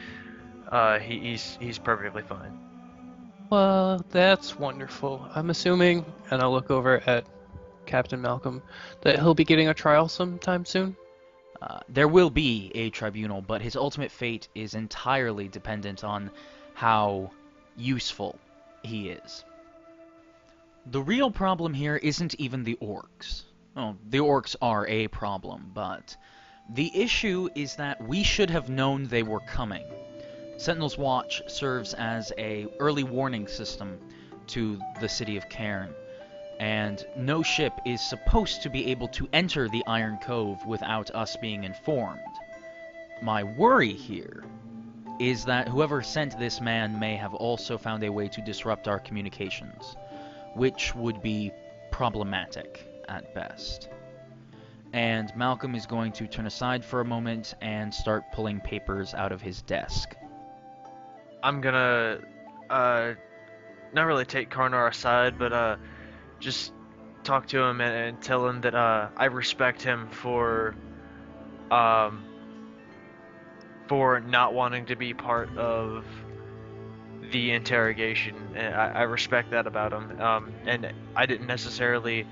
He's perfectly fine. Well, that's wonderful. I'm assuming, and I'll look over at Captain Malcolm, that he'll be getting a trial sometime soon. There will be a tribunal, but his ultimate fate is entirely dependent on how useful he is. The real problem here isn't even the orcs. Oh, the orcs are a problem, but the issue is that we should have known they were coming. Sentinel's Watch serves as a early warning system to the city of Cairn, and no ship is supposed to be able to enter the Iron Cove without us being informed. My worry here is that whoever sent this man may have also found a way to disrupt our communications, which would be problematic at best. And Malcolm is going to turn aside for a moment and start pulling papers out of his desk. I'm gonna, not really take Karnar aside, but, just talk to him and tell him that, I respect him for not wanting to be part of the interrogation. And I respect that about him. And I didn't necessarily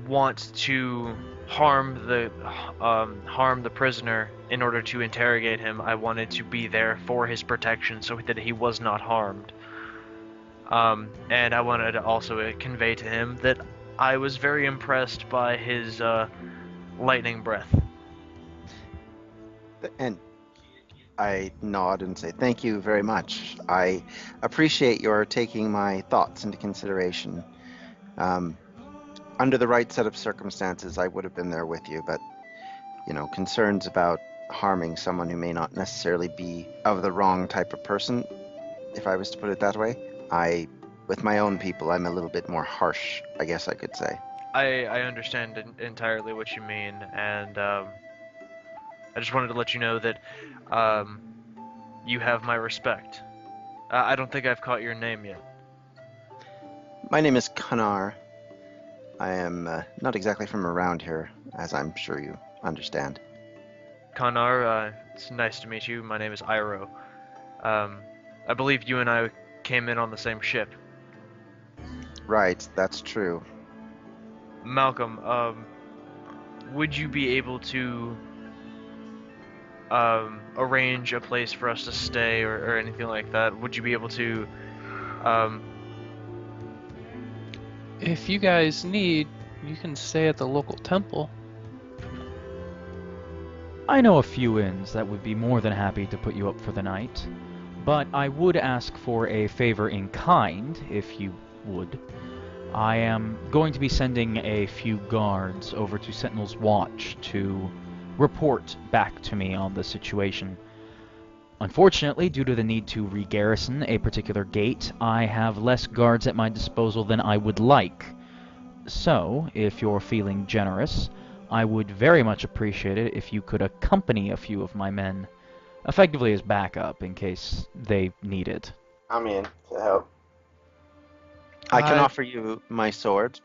want to harm the prisoner in order to interrogate him. I wanted to be there for his protection so that he was not harmed. And I wanted to also convey to him that I was very impressed by his lightning breath. And I nod and say, thank you very much. I appreciate your taking my thoughts into consideration. Under the right set of circumstances, I would have been there with you, but, concerns about harming someone who may not necessarily be of the wrong type of person, if I was to put it that way. With my own people, I'm a little bit more harsh, I guess I could say. I understand entirely what you mean, and I just wanted to let you know that you have my respect. I don't think I've caught your name yet. My name is Karnar. I am not exactly from around here, as I'm sure you understand. Karnar, it's nice to meet you. My name is Iroh. I believe you and I came in on the same ship. Right, that's true. Malcolm, would you be able to arrange a place for us to stay or anything like that? Would you be able to If you guys need, you can stay at the local temple. I know a few inns that would be more than happy to put you up for the night, but I would ask for a favor in kind, if you would. I am going to be sending a few guards over to Sentinel's Watch to report back to me on the situation. Unfortunately, due to the need to re-garrison a particular gate, I have less guards at my disposal than I would like. So, if you're feeling generous, I would very much appreciate it if you could accompany a few of my men, effectively as backup in case they need it. I'm in to help. I can offer you my sword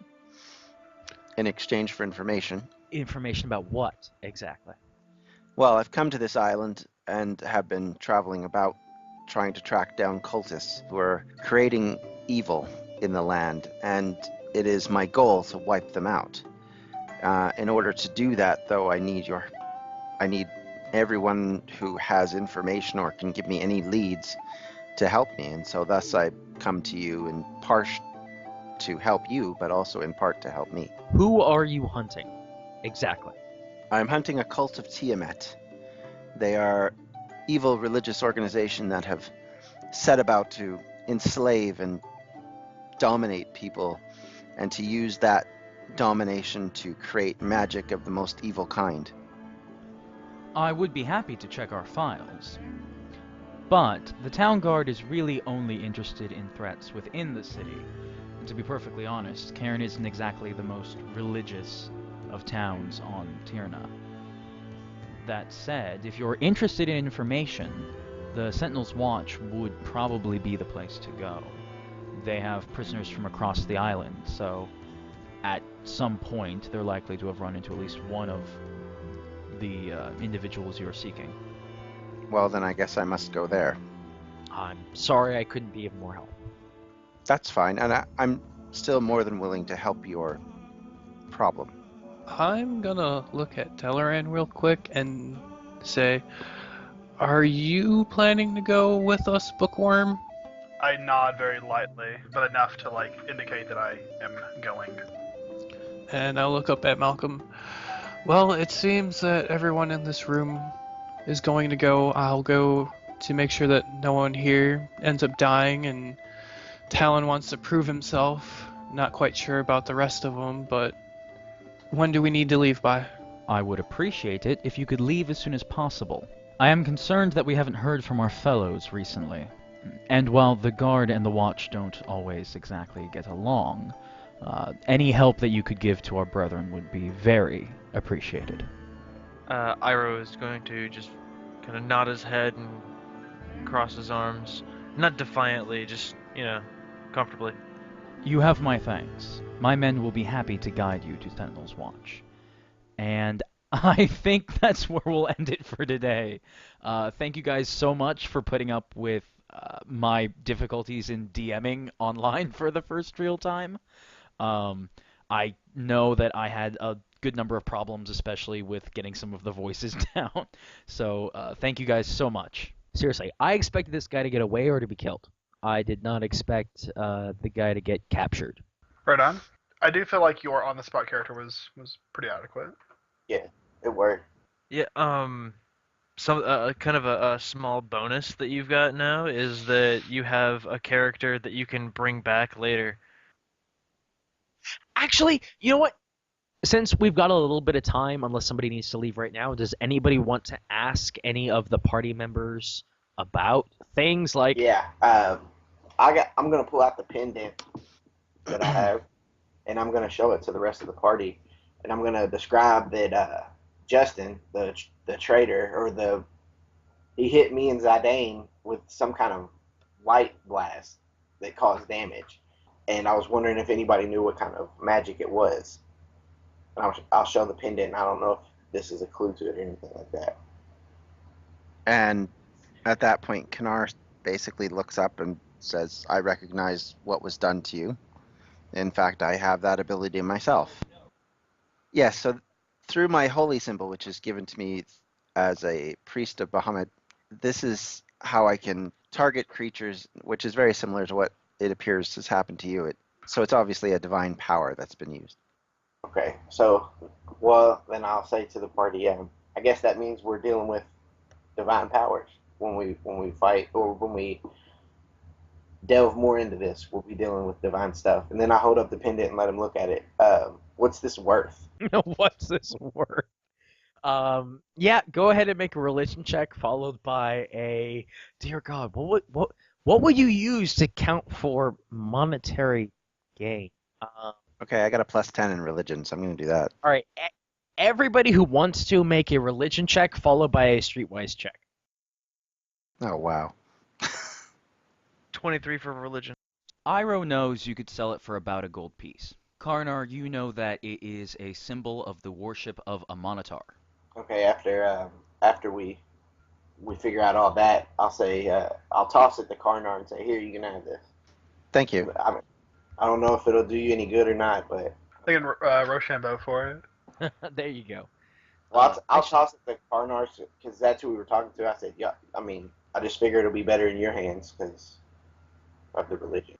in exchange for information. Information about what, exactly? Well, I've come to this island and have been traveling about trying to track down cultists who are creating evil in the land, and it is my goal to wipe them out. In order to do that, though, I need everyone who has information or can give me any leads to help me, and so thus I come to you in part to help you, but also in part to help me. Who are you hunting? Exactly. I'm hunting a cult of Tiamat. They are evil religious organization that have set about to enslave and dominate people, and to use that domination to create magic of the most evil kind. I would be happy to check our files, but the town guard is really only interested in threats within the city. And to be perfectly honest, Cairn isn't exactly the most religious of towns on Tirna. That said, if you're interested in information, the Sentinel's Watch would probably be the place to go. They have prisoners from across the island, so at some point they're likely to have run into at least one of the individuals you're seeking. Well, then I guess I must go there. I'm sorry I couldn't be of more help. That's fine, and I'm still more than willing to help your problem. I'm gonna look at Delorin real quick and say, are you planning to go with us, Bookworm? I nod very lightly, but enough to indicate that I am going. And I'll look up at Malcolm. Well, it seems that everyone in this room is going to go. I'll go to make sure that no one here ends up dying, and Talon wants to prove himself. Not quite sure about the rest of them, but when do we need to leave by? I would appreciate it if you could leave as soon as possible. I am concerned that we haven't heard from our fellows recently. And while the guard and the watch don't always exactly get along, any help that you could give to our brethren would be very appreciated. Iroh is going to just kind of nod his head and cross his arms. Not defiantly, just, comfortably. You have my thanks. My men will be happy to guide you to Sentinel's Watch. And I think that's where we'll end it for today. Thank you guys so much for putting up with my difficulties in DMing online for the first real time. I know that I had a good number of problems, especially with getting some of the voices down. So thank you guys so much. Seriously, I expected this guy to get away or to be killed. I did not expect the guy to get captured. Right on. I do feel like your on-the-spot character was pretty adequate. Yeah, it worked. Yeah, some kind of a small bonus that you've got now is that you have a character that you can bring back later. Actually, you know what? Since we've got a little bit of time, unless somebody needs to leave right now, does anybody want to ask any of the party members about things like... Yeah, I'm gonna pull out the pendant that I have, and I'm gonna show it to the rest of the party, and I'm gonna describe that Justin, the traitor, or he hit me and Zidane with some kind of light blast that caused damage, and I was wondering if anybody knew what kind of magic it was. And I'll show the pendant, and I don't know if this is a clue to it or anything like that. And at that point, Karnar basically looks up and says, I recognize what was done to you. In fact, I have that ability myself. Yes, so through my holy symbol, which is given to me as a priest of Bahamut, this is how I can target creatures, which is very similar to what it appears has happened to you. So it's obviously a divine power that's been used. Okay, so, well, then I'll say to the party, I guess that means we're dealing with divine powers when we fight, or when we delve more into this, we'll be dealing with divine stuff. And then I hold up the pendant and let him look at it. What's this worth? What's this worth? Yeah, go ahead and make a religion check, followed by a... Dear God, what would you use to count for monetary gain? Okay, I got a +10 in religion, so I'm going to do that. All right, everybody who wants to make a religion check, followed by a streetwise check. Oh, wow. 23 for religion. Iroh knows you could sell it for about a gold piece. Karnar, you know that it is a symbol of the worship of a Monitor. Okay, after we figure out all that, I'll say, I'll toss it to Karnar and say, here, you can have this. Thank you. I don't know if it'll do you any good or not, but... I can Rochambeau for it. There you go. Well, I'll toss it to Karnar, because that's who we were talking to. I said, yeah, I just figure it'll be better in your hands, because of the religion.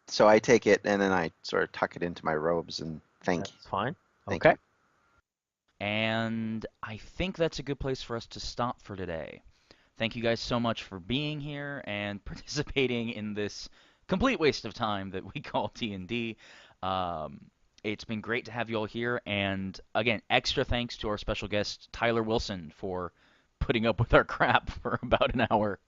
So I take it, and then I sort of tuck it into my robes, and thank you. That's fine. Thank Okay. you. And I think that's a good place for us to stop for today. Thank you guys so much for being here and participating in this complete waste of time that we call D&D. It's been great to have you all here, and again, extra thanks to our special guest, Tyler Wilson, for putting up with our crap for about an hour.